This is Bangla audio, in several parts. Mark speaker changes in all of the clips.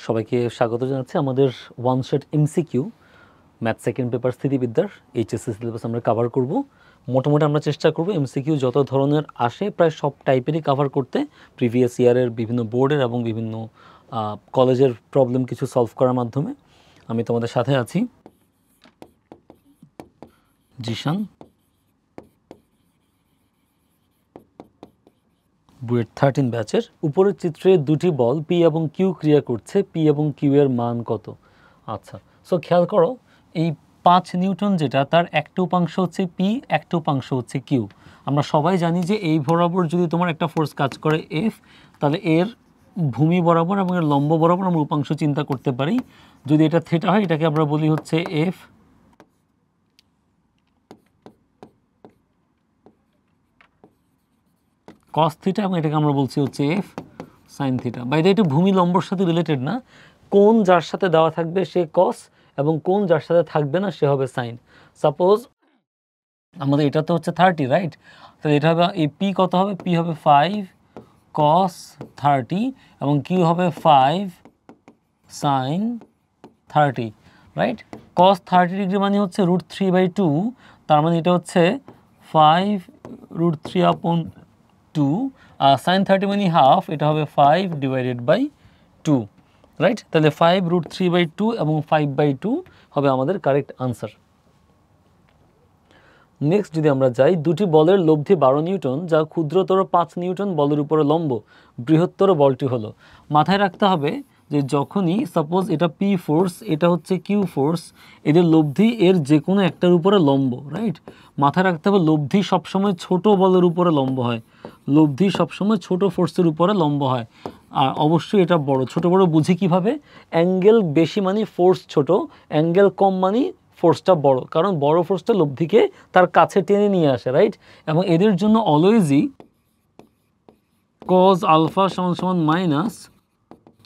Speaker 1: সবাইকে স্বাগত জানাচ্ছি আমাদের one shot MCQ math second paper স্থিতিবিদ্যার এইচএসসি সিলেবাস আমরা কভার করব। মোটামুটি আমরা চেষ্টা করব এমসিকিউ যত ধরনের আসে প্রায় সব টাইপেরই কভার করতে, প্রিভিয়াস ইয়ারের বিভিন্ন বোর্ডের এবং বিভিন্ন কলেজের প্রবলেম কিছু সলভ করার মাধ্যমে। আমি তোমাদের সাথে আছি জিশান, বুয়েট 13 ব্যাচের। উপরের চিত্রে দুটি বল পি এবং কিউ ক্রিয়া করছে, পি এবং কিউ এর মান কত? আচ্ছা, সো খেয়াল করো, এই 5 নিউটন যেটা, তার একটা উপাংশ হচ্ছে পি, একটা উপাংশ হচ্ছে কিউ। আমরা সবাই জানি যে এই বরাবর যদি তোমার একটা ফোর্স কাজ করে এফ, তাহলে এর ভূমি বরাবর এবং এর লম্ব বরাবর আমরা উপাংশ চিন্তা করতে পারি। যদি এটা থিটা হয়, এটাকে আমরা বলি হচ্ছে এফ কস থিটা, এবং এটাকে আমরা বলছি হচ্ছে এফ সাইন থিটা। বাইরে এটা ভূমি লম্বর সাথে রিলেটেড না, কোন যার সাথে দেওয়া থাকবে সে কস এবং কোন যার সাথে থাকবে না সে হবে সাইন। সাপোজ আমাদের এটা তো হচ্ছে 30, রাইট? তাহলে এটা হবে, এই পি কত হবে? পি হবে 5 কস 30 এবং কিউ হবে 5 সাইন 30, রাইট? কস 30 ডিগ্রি মানে হচ্ছে √3/2, তার মানে এটা হচ্ছে 5 √3/2, আর সাইন 30 মানে হাফ, এটা হবে 5/2, রাইট? তাহলে 5 √3/2 এবং 5/2 হবে আমাদের কারেক্ট আনসার। নেক্সট যদি আমরা যাই, দুটি বলের লব্ধি 12 নিউটন, যা ক্ষুদ্রতর 5 নিউটন বলের উপরে লম্ব, বৃহত্তর বলটি হলো। মাথায় রাখতে হবে যে যখনই সাপোজ এটা পি ফোর্স, এটা হচ্ছে কিউ ফোর্স, এদের লব্ধি এর যে কোনো একটার উপরে লম্ব, রাইট? মাথায় রাখতে হবে লব্ধি সবসময় ছোট বলের উপরে লম্ব হয়, লব্ধি সবসময় ছোট ফোর্সের উপরে লম্ব হয়। আর অবশ্যই এটা বড়, ছোট বড় বুঝি কিভাবে? অ্যাঙ্গেল বেশি মানে ফোর্স ছোট, অ্যাঙ্গেল কম মানে ফোর্সটা বড়, কারণ বড় ফোর্সটা লব্ধিকে তার কাছে টেনে নিয়ে আসে, রাইট? এবং এদের জন্য অলওয়েজই কজ আলফা সমান মাইনাস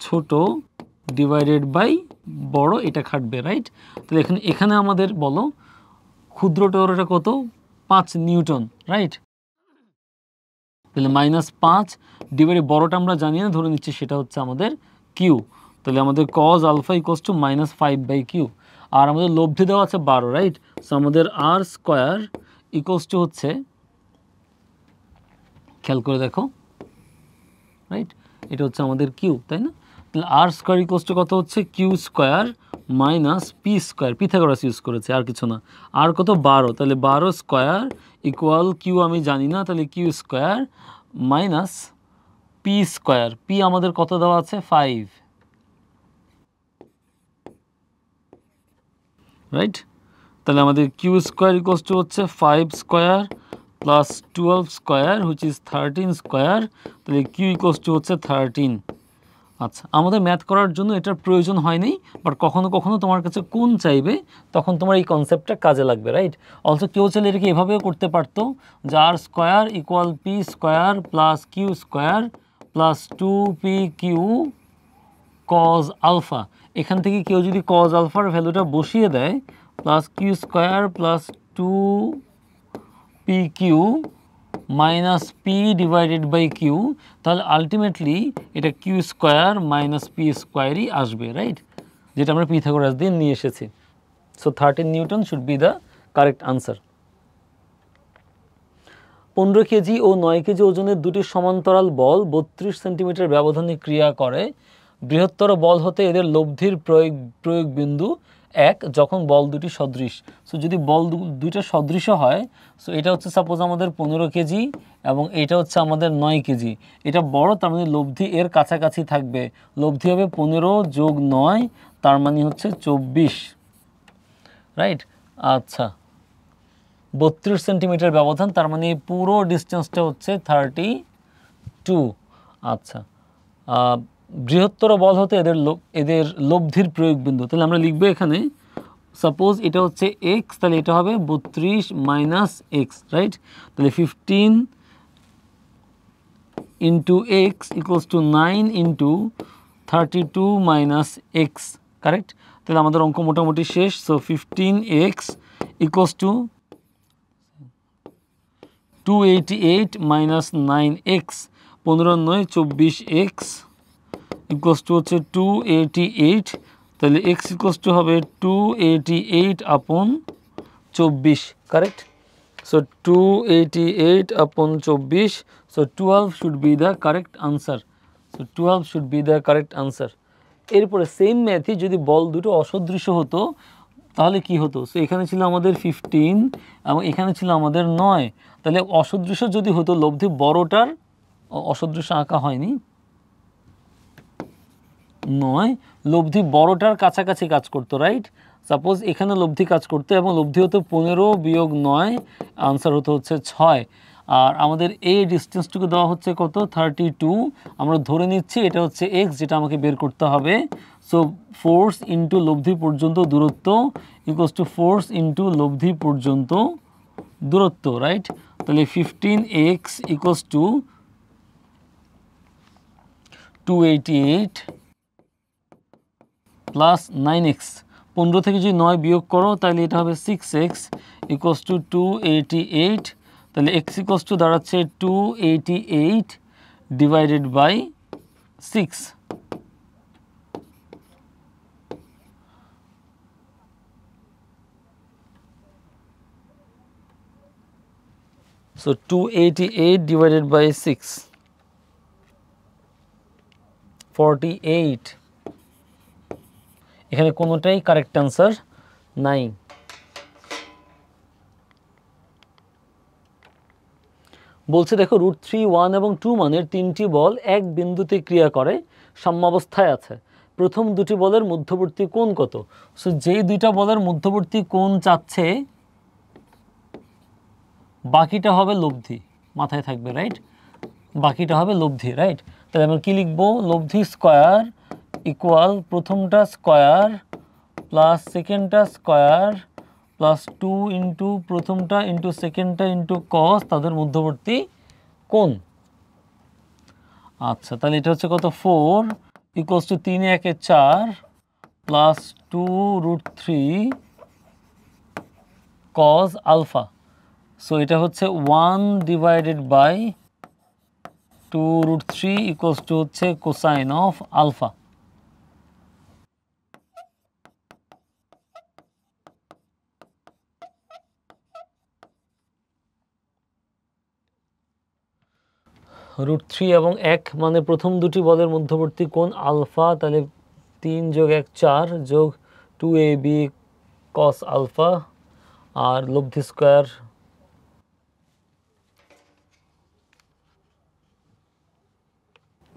Speaker 1: ছোট ডিভাইডেড বাই বড়, এটা খাটবে, রাইট? তাহলে এখানে আমাদের বলো ক্ষুদ্রতরটা কত? 5 নিউটন, রাইট? তাহলে -5 ডিভাইডেড বড়টা আমরা জানি না, ধরে নিচ্ছি সেটা হচ্ছে আমাদের কিউ। তাহলে আমাদের কজ আলফা ইকুয়ালস টু -5/কিউ। আর আমাদের লব্ধি দেওয়া আছে 12, রাইট? সো আমাদের আর স্কোয়ার ইকুয়ালস টু হচ্ছে, খেয়াল করে দেখো, রাইট, এটা হচ্ছে আমাদের কিউ, তাই না? তাহলে আর স্কোয়ার ইকুয়ালস টু কত হচ্ছে? Q square minus P square, Pythagoras use করেছে, আর কিছু না। আর কত? 12, তাহলে 12 স্কোয়ার ইকুয়াল, কিউ আমি জানি না, তাহলে Q square minus P square. P আমাদের কত দেওয়া আছে? 5, রাইট? তাহলে আমাদের কিউ স্কোয়ার ইকুয়ালস টু হচ্ছে 5 square plus 12 square which is 13 square. তাহলে কিউ ইকুয়ালস টু হচ্ছে 13। আচ্ছা, আমাদের ম্যাথ করার জন্য এটার প্রয়োজন হয়নি, বাট কখনো কখনো তোমার কাছে কোন চাইবে, তখন তোমার এই কনসেপ্টটা কাজে লাগবে, রাইট? অলসো কেউ চাইলে এটাকে এভাবেও করতে পারতো যে R square equal P square plus Q square plus 2pq cos alpha. এখান থেকে কেউ যদি কজ আলফার ভ্যালুটা বসিয়ে দেয়, plus Q square plus 2pq minus P divided by Q, তাহলে আলটিমেটলি এটা কিউ স্কোয়ার মাইনাস পি স্কোয়ারই আসবে, রাইট? যেটা আমরা পিথাগোরাস দিয়ে নিয়ে এসেছি। So 13 newton should be the correct answer. 15 KG ও 9 কেজি ওজনের দুটি সমান্তরাল বল 32 সেন্টিমিটার ব্যবধানে ক্রিয়া করে। বৃহত্তর বল হতে এদের লব্ধির প্রয়োগ বিন্দু 1 যখন বল দুটি সদৃশ। সো যদি বল দুইটা সদৃশ হয়, সো এটা হচ্ছে সাপোজ আমাদের 15 কেজি এবং এটা হচ্ছে আমাদের 9 কেজি। এটা বড়, তার মানে লব্ধি এর কাছাকাছি থাকবে। লব্ধি হবে 15 যোগ 9, তার মানে হচ্ছে 24, রাইট? আচ্ছা, 32 সেন্টিমিটার ব্যবধান, তার মানে পুরো ডিস্টেন্সটা হচ্ছে 32। আচ্ছা, বৃহত্তর বল হতে এদের লব্ধির প্রয়োগ বিন্দু, তাহলে আমরা লিখবো এখানে সাপোজ এটা হচ্ছে এক্স, তাহলে এটা হবে 32 মাইনাস এক্স, রাইট? তাহলে 15 into x equals to 9 into 32 minus x, correct? তাহলে আমাদের অঙ্ক মোটামুটি শেষ। So 15x equals to 288 minus 9x, 15 9 24x equals to হচ্ছে 288, তাহলে x ইকুয়ালস টু হবে 288 আপন 24, কারেক্ট? সো 288 আপন 24, so 12 should be the correct answer. So 12 should be the correct answer. এরপরে সেম ম্যাথই যদি বল দুটো অসদৃশ্য হতো তাহলে কি হতো? সো এখানে ছিল আমাদের 15 এবং এখানে ছিল আমাদের 9, তাহলে অসদৃশ্য যদি হতো লব্ধি বড়টার, অসদৃশ্য আঁকা হয়নি, 9 লব্ধি বড়টার কাছাকাছি কাজ করতো, রাইট? সাপোজ এখানে লব্ধি কাজ করতো এবং লব্ধি হতো 15 বিয়োগ 9, আনসার হতো হচ্ছে 6। আর আমাদের এই ডিস্টেন্সটুকু দেওয়া হচ্ছে কত? 32। আমরা ধরে নিচ্ছি এটা হচ্ছে x, যেটা আমাকে বের করতে হবে। সো ফোর্স ইন্টু লব্ধি পর্যন্ত দূরত্ব ইকুয়ালস টু ফোর্স ইন্টু লব্ধি পর্যন্ত দূরত্ব, রাইট? তাহলে 15x equals to 288 plus 9x। 15 থেকে যদি 9 বিয়োগ করো তাহলে এটা হবে 6x ইকুয়ালস টু 288, তাহলে x ইকুয়ালস টু দাঁড়াচ্ছে 288 divided by 6। So 288 divided by 6, 48। এখানে কোনোটাই কারেক্ট অ্যান্সার নাই। বলছে দেখো √3, 1 এবং 2 মানের তিনটি বল এক বিন্দুতে ক্রিয়া করে, সাম্যাবস্থায় আছে। প্রথম দুটি বলের মধ্যবর্তী কোণ কত? সো যেই দুইটা বলের মধ্যবর্তী কোণ চাচ্ছে বাকিটা হবে লব্ধি, মাথায় থাকবে, রাইট? বাকিটা হবে লব্ধি, রাইট? তাহলে আমরা কী লিখবো? লব্ধি স্কয়ার ইকুয়াল প্রথমটা স্কয়ার প্লাস সেকেন্ডটা স্কয়ার প্লাস 2 ইন্টু প্রথমটা ইন্টু সেকেন্ডটা ইন্টু কস তাদের মধ্যবর্তী কোণ। আচ্ছা, তাহলে এটা হচ্ছে কত? 4 equals to 3 1 4 plus 2√3 cos alpha. So এটা হচ্ছে 1 ডিভাইডেড বাই 2√3 ইকুয়ালস টু হচ্ছে কোসাইন অফ আলফা। √3 এবং 1 মানে প্রথম দুটি বলের মধ্যবর্তী কোণ আলফা, তাহলে 3 যোগ 1 4 যোগ 2ab কস আলফা, আর লব্ধি স্কয়ার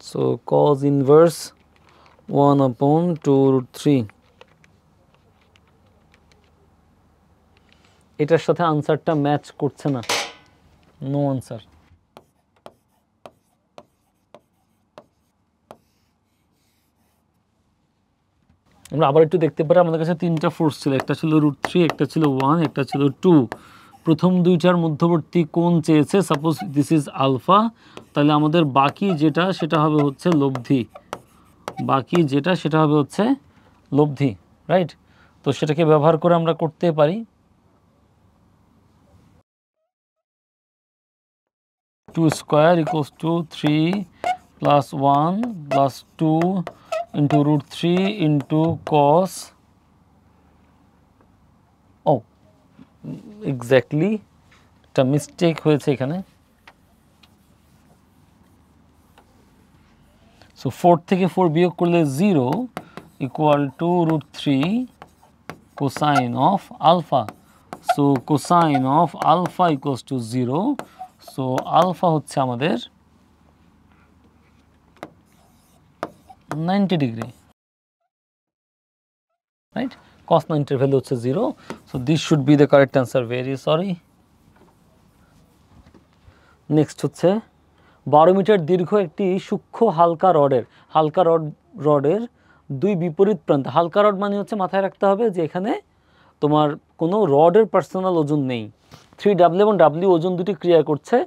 Speaker 1: সো কজ ইনভার্স 1/2√3। এটার সাথে আনসারটা ম্যাচ করছে না, নো আনসার। আমরা আবার একটু দেখতে পারি, আমাদের কাছে তিনটা ফোর্স ছিল, একটা ছিল √3, একটা ছিল 1, একটা ছিল 2। প্রথম দুইটার মধ্যবর্তী কোণ চেয়েছে, সাপোজ দিস ইজ আলফা, তাহলে আমাদের বাকি যেটা সেটা হবে হচ্ছে লব্ধি, বাকি যেটা সেটা হবে হচ্ছে লব্ধি, রাইট? তো সেটাকে ব্যবহার করে আমরা করতে পারি 2 square equals to 3 plus 1 plus 2 into √3 into cos, ও এক্স্যাক্টলি একটা মিস্টেক হয়েছে এখানে। সো 4 থেকে 4 বিয়োগ করলে 0 equal to √3 cosine of alpha. So cosine of alpha equals to 0। So alpha হচ্ছে আমাদের 90 ডিগ্রি, রাইট? cos 90 এর ভ্যালু হচ্ছে 0। So this should be the correct answer. Very sorry. Next হচ্ছে 12 মিটার দীর্ঘ একটি সূক্ষ্ম হালকা রডের দুই বিপরীত প্রান্ত। হালকা রড মানে হচ্ছে মাথায় রাখতে হবে যে এখানে তোমার কোনো রডের পার্সোনাল ওজন নেই। 3W এবং W ওজন দুটি ক্রিয়া করছে।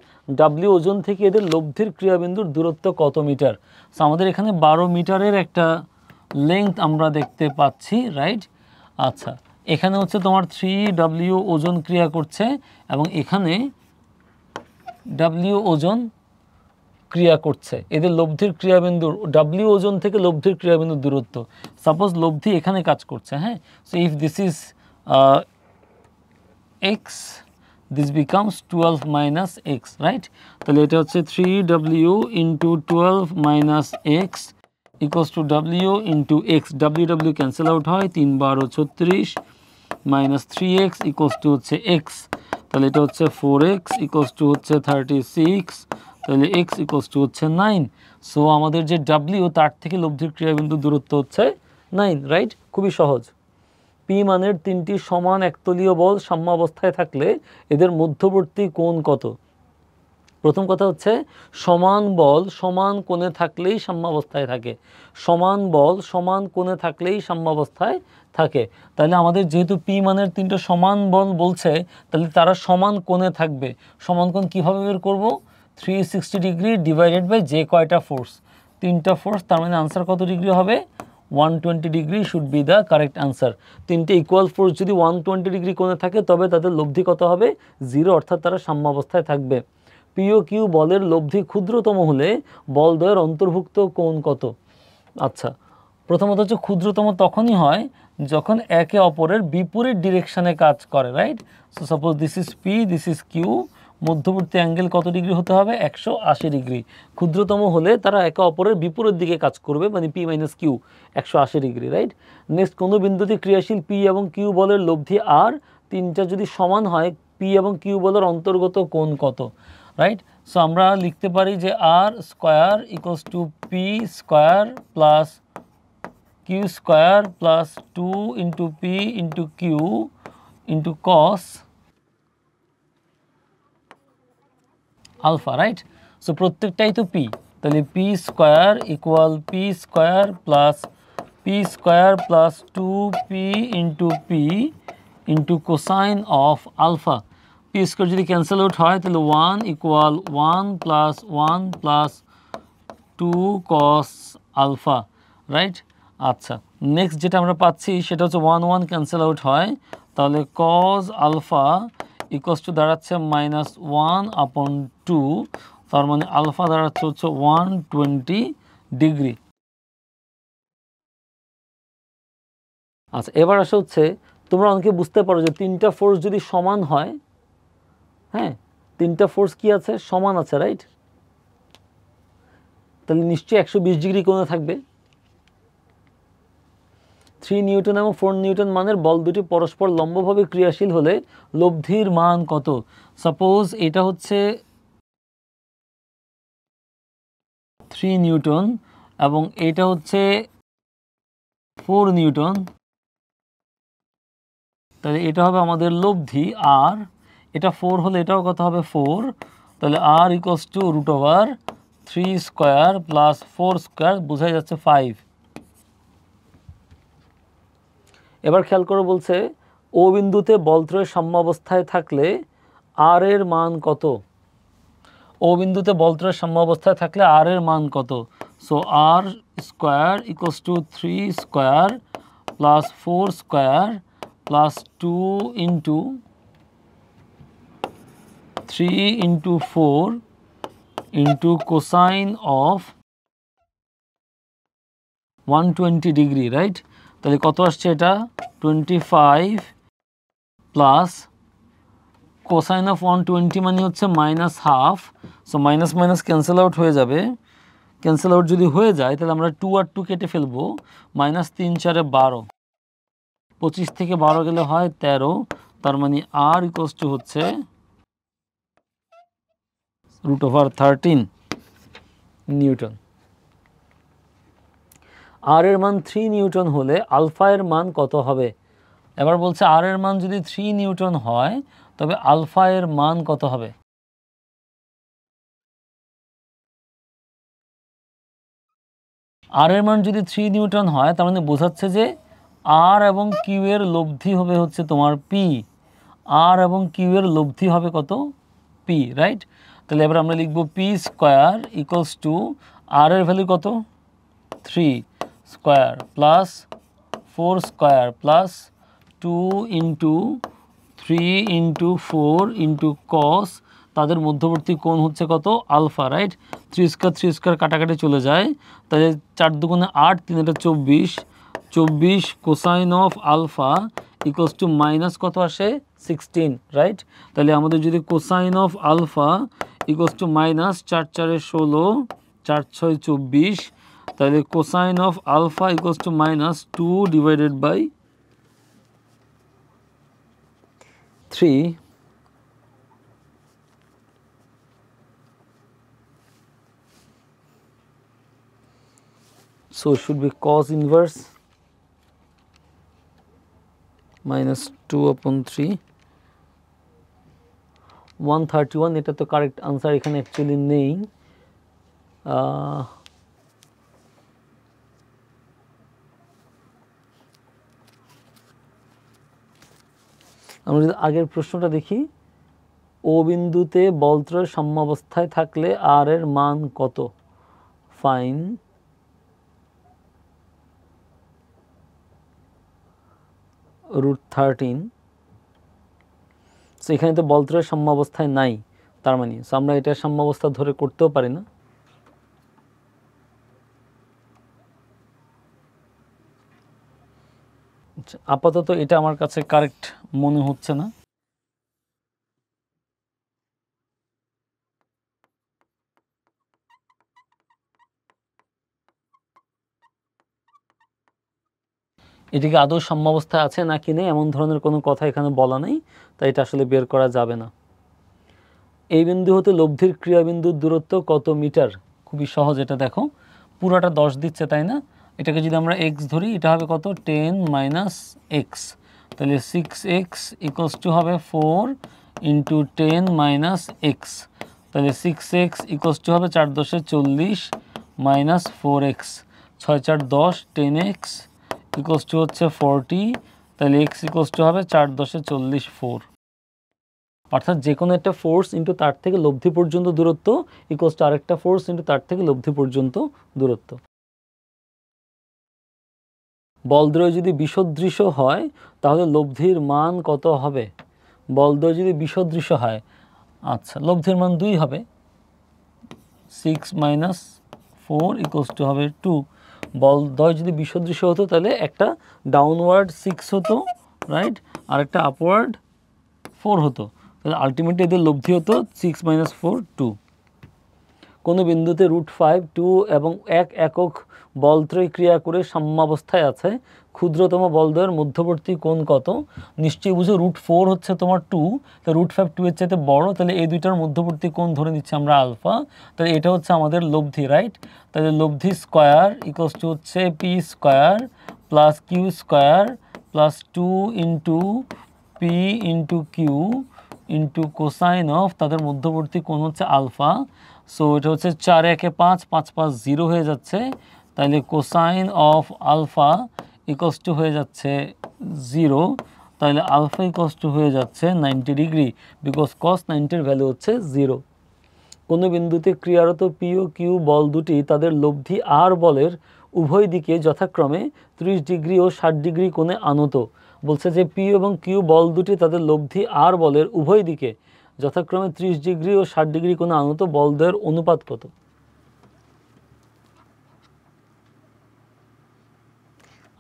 Speaker 1: W ওজন থেকে এদের লব্ধির ক্রিয়াবিন্দুর দূরত্ব কত মিটার? সো আমাদের এখানে 12 মিটারের একটা লেংথ আমরা দেখতে পাচ্ছি, রাইট? আচ্ছা, এখানে হচ্ছে তোমার 3W ওজন ক্রিয়া করছে এবং এখানে W ওজন ক্রিয়া করছে, এদের লব্ধির ক্রিয়াবিন্দুর ডাব্লিউ ওজন থেকে লব্ধির ক্রিয়াবিন্দুর দূরত্ব। সাপোজ লব্ধি এখানে কাজ করছে, হ্যাঁ, so if this is x, this becomes 12 minus x, right? তাহলে এটা হচ্ছে 3w into 12 minus x equals to w into x, w cancel out হয়, 3 12 36 minus 3x equals to হচ্ছে x, তাহলে এটা হচ্ছে 4x equals to হচ্ছে 36, তাহলে x equals to হচ্ছে 9। সো আমাদের যে w তার থেকে লব্ধির ক্রিয়াবিন্দু দূরত্ব হচ্ছে 9, রাইট? খুবই সহজ। পি মানের তিনটি সমান একতলীয় বল সাম্যাবস্থায় থাকলে এদের মধ্যবর্তী কোণ কত? প্রথম কথা হচ্ছে সমান বল সমান কোণে থাকলেই সাম্যাবস্থায় থাকে, সমান বল সমান কোণে থাকলেই সাম্যাবস্থায় থাকে। তাহলে আমাদের যেহেতু পি মানের তিনটা সমান বল বলছে, তাহলে তারা সমান কোণে থাকবে। সমান কোণ কীভাবে বের করব? 360 ডিগ্রি ডিভাইডেড বাই যে কয়টা ফোর্স, তিনটা ফোর্স, তার মানে আনসার কত ডিগ্রি হবে? 120 degree should be the correct answer. তিনটে ইকুয়াল ফোর্স যদি 120 ডিগ্রি কোণে থাকে তবে তাদের লব্ধি কত হবে? 0, অর্থাৎ তারা সাম্যাবস্থায় থাকবে। পি ও কিউ বলের লব্ধি ক্ষুদ্রতম হলে বলদ্বয়ের অন্তর্ভুক্ত কোণ কত? আচ্ছা, প্রথমত হচ্ছে ক্ষুদ্রতম তখনই হয় যখন একে অপরের বিপরীত ডিরেকশানে কাজ করে, right? So suppose this is P, this is Q, মধ্যবর্তী অ্যাঙ্গেল কত ডিগ্রি হতে হবে? 180 ডিগ্রি। ক্ষুদ্রতম হলে তারা একে অপরের বিপরীত দিকে কাজ করবে, মানে P minus Q, 180 degree, right? Next, কোনো বিন্দুতে ক্রিয়াশীল পি এবং কিউ বলের লব্ধি আর, তিনটা যদি সমান হয় পি এবং কিউ বলের অন্তর্গত কোণ কত, রাইট? সো আমরা লিখতে পারি যে R square equals to P square plus Q square plus 2 into P into Q into cos alpha, right? So প্রত্যেকটাই তো পি, তাহলে P square equal P square plus 2p into P into cosine of alpha. P square যদি ক্যান্সেল আউট হয় তাহলে 1 ইকুয়াল 1 প্লাস 2 কস আলফা, রাইট? আচ্ছা, নেক্সট যেটা আমরা পাচ্ছি সেটা হচ্ছে 1 1 ক্যান্সেল আউট হয়, তাহলে কস আলফা ইকুয়ালস টু দাঁড়াচ্ছে -1/2, তার মানে আলফা দাঁড়াচ্ছে হচ্ছে 120 ডিগ্রি। আচ্ছা, এবার আসা হচ্ছে তোমরা অনেকে বুঝতে পারো যে তিনটা ফোর্স যদি সমান হয়, হ্যাঁ, তিনটা ফোর্স কি আছে? সমান আছে, রাইট? তাহলে নিশ্চয়ই 120 ডিগ্রি কোণে থাকবে। 3 নিউটন এবং 4 নিউটন মানের বল দুটি পরস্পর লম্বভাবে ক্রিয়াশীল হলে লব্ধির মান কত? সাপোজ এটা হচ্ছে 3 নিউটন এবং এটা হচ্ছে 4 নিউটন, তাহলে এটা হবে আমাদের লব্ধি আর, এটা 4 হলে এটাও কত হবে? 4, তাহলে R equals to √3 square plus 4 square, বোঝাই যাচ্ছে 5। এবার খেয়াল করে বলছে ও বিন্দুতে বলত্রয়ের সাম্যাবস্থায় থাকলে আর এর মান কত? ও বিন্দুতে বলত্রয়ের সাম্যাবস্থায় থাকলে আর এর মান কত? So R square equals to 3 square plus 4 square plus 2 into 3 into 4 into cosine of 120 degree, right? তাহলে কত আসছে এটা? 25 প্লাস কোসাইন অফ 120 মানে হচ্ছে -1/2, so minus minus cancel out হয়ে যাবে। ক্যান্সেল আউট যদি হয়ে যায় তাহলে আমরা 2 আর 2 কেটে ফেলবো, -3 4 12, 25 থেকে 12 গেলে হয় 13, তার মানে আর ইকুয়ালস টু হচ্ছে √13 নিউটন। আর এর মান 3 নিউটন হলে আলফা এর মান কত হবে? এবার বলছে আর এর মান যদি 3 নিউটন হয় তবে আলফা এর মান কত হবে? আর এর মান যদি 3 নিউটন হয় তার মানে বোঝাচ্ছে যে আর এবং কিউ এর লব্ধি হবে হচ্ছে তোমার পি, আর এবং কিউ এর লব্ধি হবে কত? P, right? তাহলে এবার আমরা লিখব পি স্কোয়ার ইকুয়ালস টু আর এর ভ্যালু কত? 3 square plus 4 square plus 2 into 3 into 4 into cos তাদের মধ্যবর্তী কোণ হচ্ছে কত আলফা, রাইট। 3 স্কয়ার কাটাকাটি চলে যায়, তাহলে 4 দুগুণে 8, 3 এটা 24 cosine of alpha equals to minus কত আসে 16, রাইট। তাহলে আমাদের যদি cosine of alpha equals to minus 4 4 16, 4 6 24, তাহলে cosine of alpha equals to minus 2 divided by 3, so it should be cos inverse minus 2/3, 131। এটা তো কারেক্ট আনসার এখানে অ্যাকচুয়ালি নেই। আমরা যদি আগের প্রশ্নটা দেখি, ও বিন্দুতে বলত্রয় সাম্যাবস্থায় থাকলে আর এর মান কত? ফাইন √13। সো এখানে তো বলত্রয় সাম্যাবস্থায় নাই, তার মানে সো আমরা এটা সাম্যাবস্থা ধরে করতেও পারি না। আপাতত এটা আমার কাছে কারেক্ট মনে হচ্ছে না। এটিকে আদৌ সাম্যাবস্থায় আছে নাকি নেই এমন ধরনের কোনো কথা এখানে বলা নেই, তাই এটা আসলে বের করা যাবে না। এই বিন্দু হতে লব্ধির ক্রিয়াবিন্দুর দূরত্ব কত মিটার? খুবই সহজ, এটা দেখো পুরোটা 10 দিচ্ছে, তাই না? এটাকে যদি আমরা x ধরি, এটা হবে কত 10 - x, তাহলে 6x ইকুয়ালস টু হবে 4 × 10 - x, তাহলে 6x ইকুয়ালস টু হবে 4 × 10 = 40 - 4x, 6 × 4 = 10, 10x ইকুয়ালস টু হচ্ছে 40, তাহলে x ইকুয়ালস টু হবে 4 × 10 = 40, 4। অর্থাৎ যে কোনো একটা ফোর্স ইন্টু তার থেকে লব্ধি পর্যন্ত দূরত্ব ইকুয়ালস টু আরেকটা ফোর্স ইন্টু তার থেকে লব্ধি পর্যন্ত দূরত্ব। বলদ্বয় যদি বিসদৃশ হয় তাহলে লব্ধির মান কত হবে? বলদ্বয় যদি বিসদৃশ হয়, আচ্ছা লব্ধির মান 2 হবে, 6 - 4 ইকুয়ালস টু হবে 2। বলদ্বয় যদি বিসদৃশ হতো তাহলে একটা ডাউনওয়ার্ড 6 হতো, রাইট, আর একটা আপওয়ার্ড 4 হতো, তাহলে আলটিমেটলি এদের লব্ধি হতো 6 - 4 2। কোনো বিন্দুতে √5, 2 এবং 1 একক বলত্রয় ক্রিয়া করে সাম্যাবস্থায় আছে, ক্ষুদ্রতম বলদ্বয়ের মধ্যবর্তী কোণ কত? নিশ্চয়ই বুঝো √4 হচ্ছে তোমার 2, তো √5 2 এর চাইতে বড়, তাহলে এই দুইটার মধ্যবর্তী কোণ ধরে নিচ্ছি আমরা আলফা, তাহলে এটা হচ্ছে আমাদের লব্ধি, রাইট। তাহলে লব্ধি স্কয়ার ইকুয়ালস টু হচ্ছে P square plus Q square plus 2 × P × Q × cosine of তাদের মধ্যবর্তী কোণ হচ্ছে আলফা। সো এটা হচ্ছে 4 × 1 = 5, 5 × 5 = 0 হয়ে যাচ্ছে, তাহলে cosine of alpha equals to হয়ে যাচ্ছে 0, তাহলে আলফা ইকুয়ালস টু হয়ে যাচ্ছে 90 ডিগ্রি, বিকজ cos 90 এর ভ্যালু হচ্ছে 0। কোনো বিন্দুতে ক্রিয়ারত পি ও কিউ বল দুটি তাদের লব্ধি আর বলের উভয় দিকে যথাক্রমে 30 ডিগ্রি ও 60 ডিগ্রি কোণে আনত। বলছে যে পি এবং কিউ বল দুটি তাদের লব্ধি আর বলের উভয় দিকে যথাক্রমে 30 ডিগ্রি ও 60 ডিগ্রি কোণে আনত বলদ্বয়ের অনুপাত কত?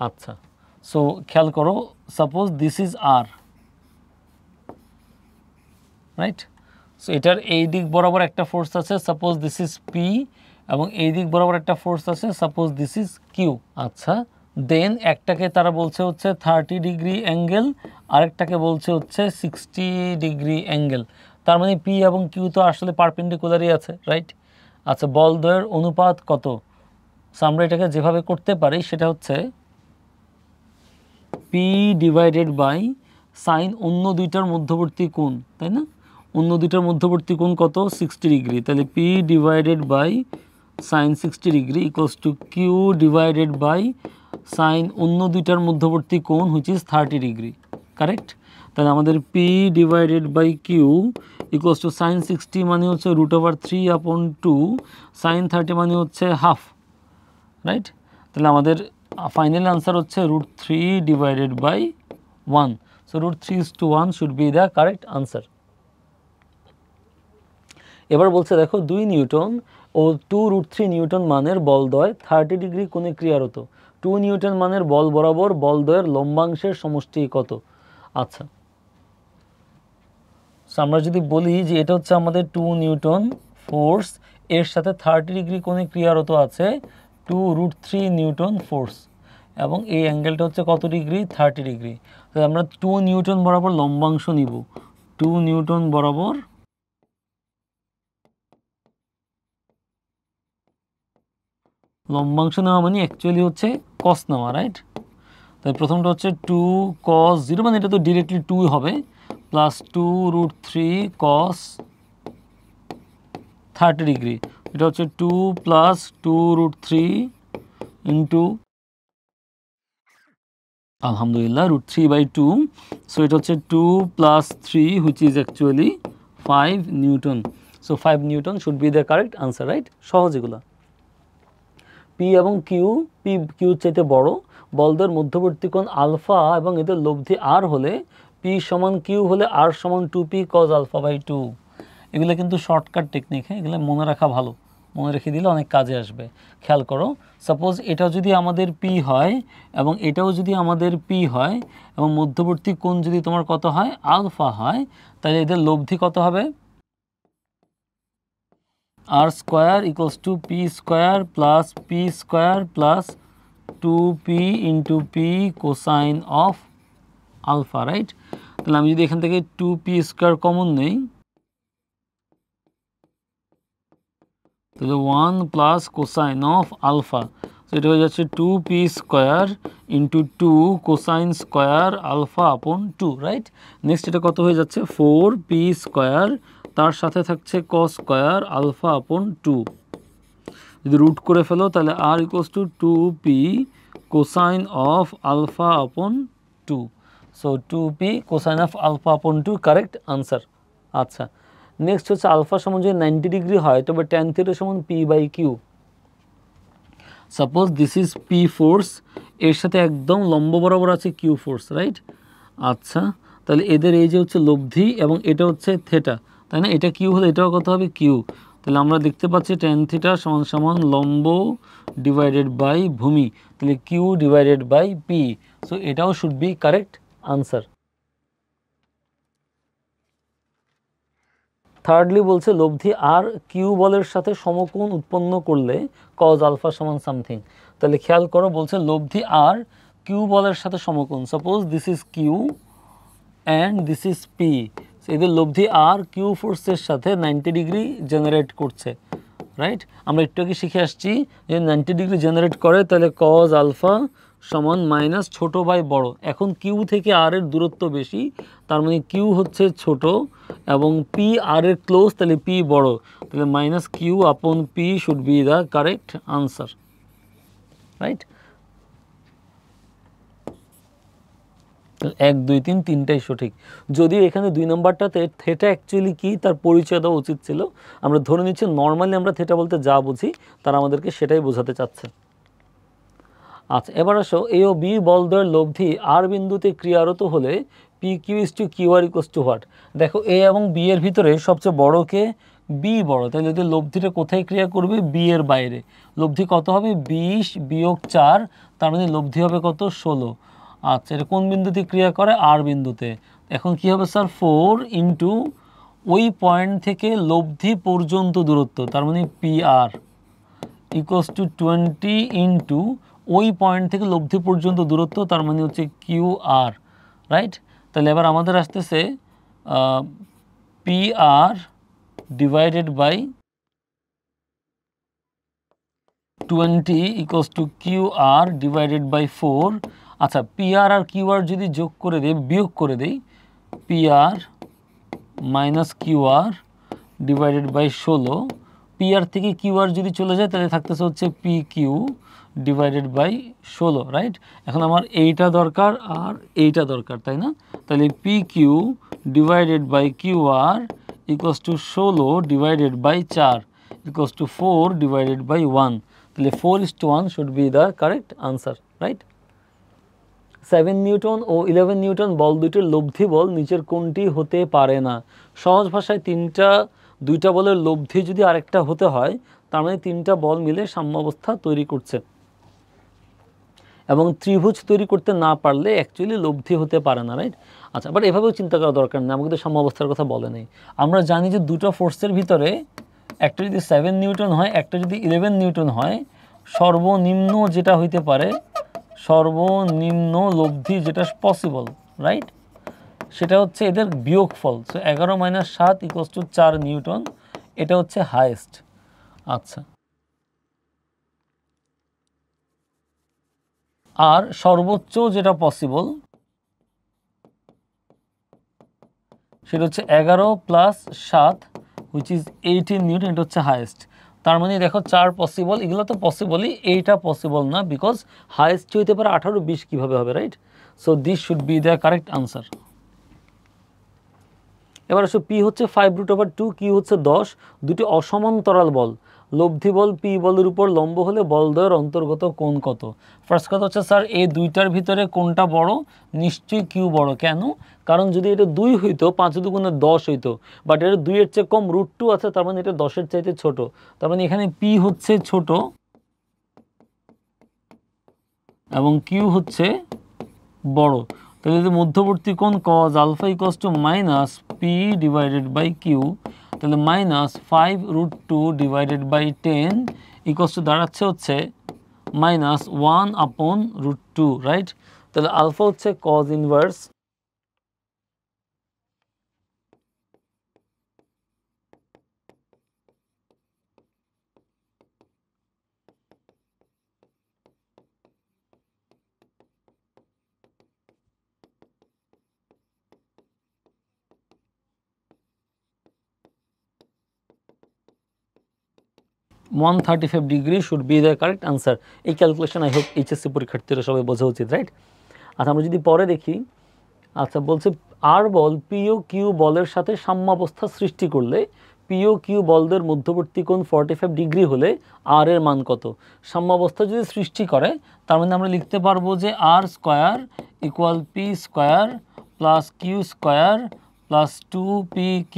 Speaker 1: আচ্ছা, সো খেয়াল করো, suppose this is R, right. So এটার এই দিক বরাবর একটা ফোর্স আছে, সাপোজ দিস ইজ পি, এবং এই দিক বরাবর একটা ফোর্স আছে, সাপোজ দিস ইজ কিউ। আচ্ছা, দেন একটাকে তারা বলছে হচ্ছে 30 ডিগ্রি অ্যাঙ্গেল, আরেকটাকে বলছে হচ্ছে 60 ডিগ্রি অ্যাঙ্গেল, তার মানে পি এবং কিউ তো আসলে পারপেন্ডিকুলারই আছে, রাইট। আচ্ছা, বলদ্বয়ের অনুপাত কত? সো আমরা এটাকে যেভাবে করতে পারি সেটা হচ্ছে পি ডিভাইডেড বাই সাইন অন্য দুইটার মধ্যবর্তী কোণ, তাই না? অন্য দুইটার মধ্যবর্তী কোণ কত? 60 ডিগ্রি, তাহলে P divided by sine 60 degree equals to Q divided by sine অন্য দুইটার মধ্যবর্তী কোণ হুইচ ইজ 30 ডিগ্রি, কারেক্ট। তাহলে আমাদের P divided by Q equals to sine 60 মানে হচ্ছে √3/2, সাইন 30 মানে হচ্ছে হাফ, রাইট। তাহলে আমাদের ফাইনাল আনসার হচ্ছে √3 divided by 1, so √3:1 should be the correct answer. এবার বলছে দেখো 2 নিউটন ও 2√3 নিউটন মানের বলদ্বয় 30 ডিগ্রি কোণে ক্রিয়ারত। 2 নিউটন মানের বল বরাবর বলদ্বয়ের লম্বাংশের সমষ্টি কত? আচ্ছা, আমরা যদি বলি যে এটা হচ্ছে আমাদের 2 নিউটন ফোর্স, এর সাথে 30 ডিগ্রি কোণে ক্রিয়ারত আছে 2√3 নিউটন ফোর্স, এবং এই অ্যাঙ্গেলটা হচ্ছে কত ডিগ্রি? 30 ডিগ্রি। তাহলে আমরা 2 নিউটন বরাবর লম্বাংশ নিব। 2 নিউটন বরাবর লম্বাংশ নেওয়া মানে অ্যাকচুয়ালি হচ্ছে কস নেওয়া, রাইট? তাই প্রথমটা হচ্ছে 2 cos 0, মানে এটা তো ডিরেক্টলি 2 হবে, প্লাস 2√3 cos 30 ডিগ্রি। এটা হচ্ছে 2 প্লাস 2√3 ইন্টু আলহামদুলিল্লাহ √3/2। সো এটা হচ্ছে 2 plus 3 which is actually 5 Newton. So 5 Newton should be the correct answer, right? সহজ এগুলো। পি এবং কিউ, পি কিউর চাইতে বড়, বলদের মধ্যবর্তী কোণ আলফা এবং এদের লব্ধি আর হলে পি সমান কিউ হলে আর সমান 2p cos α/2। এগুলো কিন্তু শর্টকাট টেকনিক, হ্যাঁ, এগুলো মনে রাখা ভালো, মনে রেখে দিলে অনেক কাজে আসবে। খেয়াল করো, সাপোজ এটা যদি আমাদের পি হয় এবং এটাও যদি আমাদের পি হয় এবং মধ্যবর্তী কোণ যদি তোমার কত হয়? আলফা হয়, তাহলে এদের লব্ধি কত হবে? r square equals to P square plus P square plus 2p into P cosine of alpha, right? তাহলে আমি যদি এখান থেকে 2p স্কোয়ার কমন নেই, তাহলে 1 প্লাস কোসাইন অফ আলফা, তো এটা হয়ে যাচ্ছে 2p square into 2 cosine square alpha upon 2, right? Next এটা কত হয়ে যাচ্ছে? 4p স্কোয়ার, তার সাথে থাকছে cos স্কোয়ার আলফা আপন 2। যদি রুট করে ফেলো তাহলে r equals to 2p cosine of alpha upon 2। So 2p cosine of alpha upon 2 correct answer. আচ্ছা, নেক্সট হচ্ছে আলফা সমান যদি 90 ডিগ্রি হয় তবে tan থিটা সমান p/q। Suppose this is P force, এর সাথে একদম লম্ব বরাবর আছে কিউ ফোর্স, রাইট? আচ্ছা, তাহলে এদের এই যে হচ্ছে লব্ধি এবং এটা হচ্ছে থেটা, তাই না? এটা কিউ হলে এটাও কত হবে? কিউ। তাহলে আমরা দেখতে পাচ্ছি tan থিটা সমান সমান লম্ব ডিভাইডেড বাই ভূমি, তাহলে Q divided by P. So এটাও should be correct answer. Thirdly বলছে লব্ধি আর কিউ বলের সাথে সমকোণ উৎপন্ন করলে কজ আলফা সমান সামথিং। তাহলে খেয়াল করো, বলছে লব্ধি আর কিউ বলের সাথে সমকোণ। Suppose this is Q and this is P, এদের লব্ধি আর কিউ ফোর্সের সাথে 90 ডিগ্রি জেনারেট করছে, রাইট? আমরা একটু আগে শিখে আসছি যে 90 ডিগ্রি জেনারেট করে তাহলে কজ আলফা সমান মাইনাস ছোটো বাই বড়। এখন কিউ থেকে আর এর দূরত্ব বেশি, তার মানে কিউ হচ্ছে ছোট এবং পি আর এর ক্লোজ, তাহলে পি বড়, তাহলে মাইনাস কিউ আপন P should be the correct answer, right? 1 2 3 তিনটাই সঠিক। যদিও এখানে 2 নম্বরটাতে থেটা অ্যাকচুয়ালি কি তার পরিচয় দেওয়া উচিত ছিল। আমরা ধরে নিচ্ছি নর্মালি আমরা থেটা বলতে যা বুঝি তারা আমাদেরকে সেটাই বোঝাতে চাচ্ছে। আচ্ছা, এবার আসো এ ও বি বলদ্বয়ের লব্ধি আর বিন্দুতে ক্রিয়ারত হলে P Q is to Q R equals to what? দেখো এ এবং বি এর ভিতরে সবচেয়ে বড় কে? বি বড়, তাহলে যদি লব্ধিটা কোথায় ক্রিয়া করবে? বি এর বাইরে। লব্ধি কত হবে? 20 বিয়োগ 4, তার মানে লব্ধি হবে কত? 16। আচ্ছা, এটা কোন বিন্দুতে ক্রিয়া করে? আর বিন্দুতে। এখন কি হবে স্যার? 4 ইন্টু ওই পয়েন্ট থেকে লব্ধি পর্যন্ত দূরত্ব, তার মানে P R equals to 20 into ওই পয়েন্ট থেকে লব্ধি পর্যন্ত দূরত্ব, তার মানে হচ্ছে কিউ আর, রাইট? তাহলে এবার আমাদের আসতেছে P R divided by 20 equals to Q R divided by 4। আচ্ছা, পি আর আর কিউ আর যদি যোগ করে দেই, বিয়োগ করে দেই, P R minus Q R divided by 16, P R থেকে কিউ আর যদি চলে যায় তাহলে থাকতেছে হচ্ছে P Q divided by 16, right? এখন আমার এইটা দরকার আর এইটা দরকার, তাই না? তাহলে P Q divided by Q R equals to 16 divided by 4 equals to 4 divided by 1, তাহলে 4:1 should be the correct answer, right? 7 newton ও 11 নিউটন বল দুটির লব্ধি বল নিচের কোনটি হতে পারে না? সহজ ভাষায় তিনটা দুইটা বলের লব্ধি যদি আরেকটা হতে হয়, তার মানে তিনটা বল মিলে সাম্যাবস্থা তৈরি করছে। এবং ত্রিভুজ তৈরি করতে না পারলে অ্যাকচুয়ালি লব্ধি হতে পারে না, রাইট? আচ্ছা, বাট এভাবেও চিন্তা করা দরকার নেই, আমাকে তো সাম্যাবস্থার কথা বলে নেই। আমরা জানি যে দুটো ফোর্সের ভিতরে একটা যদি 7 নিউটন হয়, একটা যদি 11 নিউটন হয়, সর্বনিম্ন যেটা হইতে পারে, সর্বনিম্ন লব্ধি যেটা পসিবল, রাইট, সেটা হচ্ছে এদের বিয়োগফল। সো 11 - 7 = 4 নিউটন, এটা হচ্ছে হাইয়েস্ট। আচ্ছা, আর সর্বোচ্চ যেটা পসিবল সেটা হচ্ছে 11 + 7 হুইচ ইজ 18 নিউটন, এটা হচ্ছে হাইয়েস্ট। তার মানে দেখো 4 পসিবল, এগুলো তো পসিবলই, এইটা পসিবল না, বিকজ হাইয়েস্ট হইতে পারে 18, 20 কীভাবে হবে, right? So this should be the correct answer. এবার আসো, পি হচ্ছে 5√2, কিউ হচ্ছে 10, দুটি অসমান্তরাল বল, লব্ধি বল পি বলের উপর লম্ব হলে বলদ্বয়ের অন্তর্গত কোণ কত? ফার্স্ট কথা হচ্ছে, স্যার এই দুইটার ভিতরে কোনটা বড়? নিশ্চয়ই কিউ বড়। কেন? কারণ যদি এটা 2 হইতো, 5 × 2 = 10 হইতো, বাট এটা 2-এর চেয়ে কম, √2 আছে, তার মানে এটা 10-এর চাইতে ছোট। তার মানে এখানে পি হচ্ছে ছোট এবং কিউ হচ্ছে বড়। তাহলে যদি মধ্যবর্তী কোণ cos α - p/q, তাহলে -5√2/10 দাঁড়াচ্ছে হচ্ছে -1/√2, রাইট? তাহলে আলফা হচ্ছে cos inverse 135 degree should be the correct answer. এই ক্যালকুলেশন আই হোপ এইচএসসি পরীক্ষার্থীরা সবাই বোঝা উচিত, রাইট? আচ্ছা, আমরা যদি পরে দেখি, আচ্ছা বলছে আর বল পি ও কিউ বলের সাথে সাম্যাবস্থা সৃষ্টি করলে পি ও কিউ বলদের মধ্যবর্তী কোণ 45 ডিগ্রি হলে আর এর মান কত? সাম্যাবস্থা যদি সৃষ্টি করে, তার মানে আমরা লিখতে পারবো যে r² = p² + q² + 2pq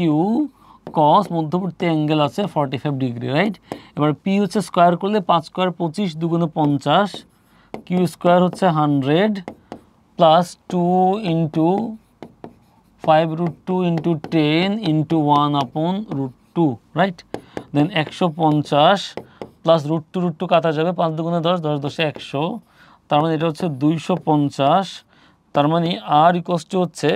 Speaker 1: cos মধ্যবর্তী অ্যাঙ্গেল আছে 45 ডিগ্রি, রাইট? এবার পি হচ্ছে স্কোয়ার করলে 5² = 25, 2 × 50, q² হচ্ছে 100 + 2 × 5√2 × 10 × 1/√2, রাইট? দেন 150 প্লাস √2 কাটা যাবে, 5 × 2 = 10, 10 × 10 = 100, তার মানে এটা হচ্ছে 250। তার মানে আর = হচ্ছে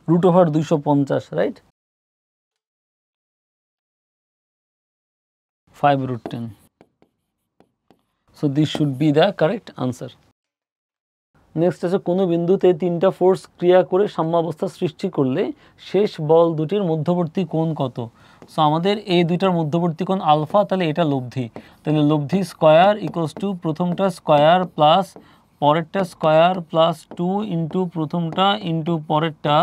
Speaker 1: √250, right? 5√10. So this should be the correct answer. Next আছে, কোনো বিন্দুতে তিনটা ফোর্স ক্রিয়া করে সাম্যাবস্থা সৃষ্টি করলে শেষ বল দুটির মধ্যবর্তী কোণ কত? সো আমাদের এই দুইটার মধ্যবর্তী কোণ আলফা, তাহলে এটা লব্ধি, তাহলে লব্ধি স্কোয়ার = প্রথমটা স্কোয়ার প্লাস পরেরটা স্কোয়ার প্লাস 2 × প্রথমটা × পরেরটা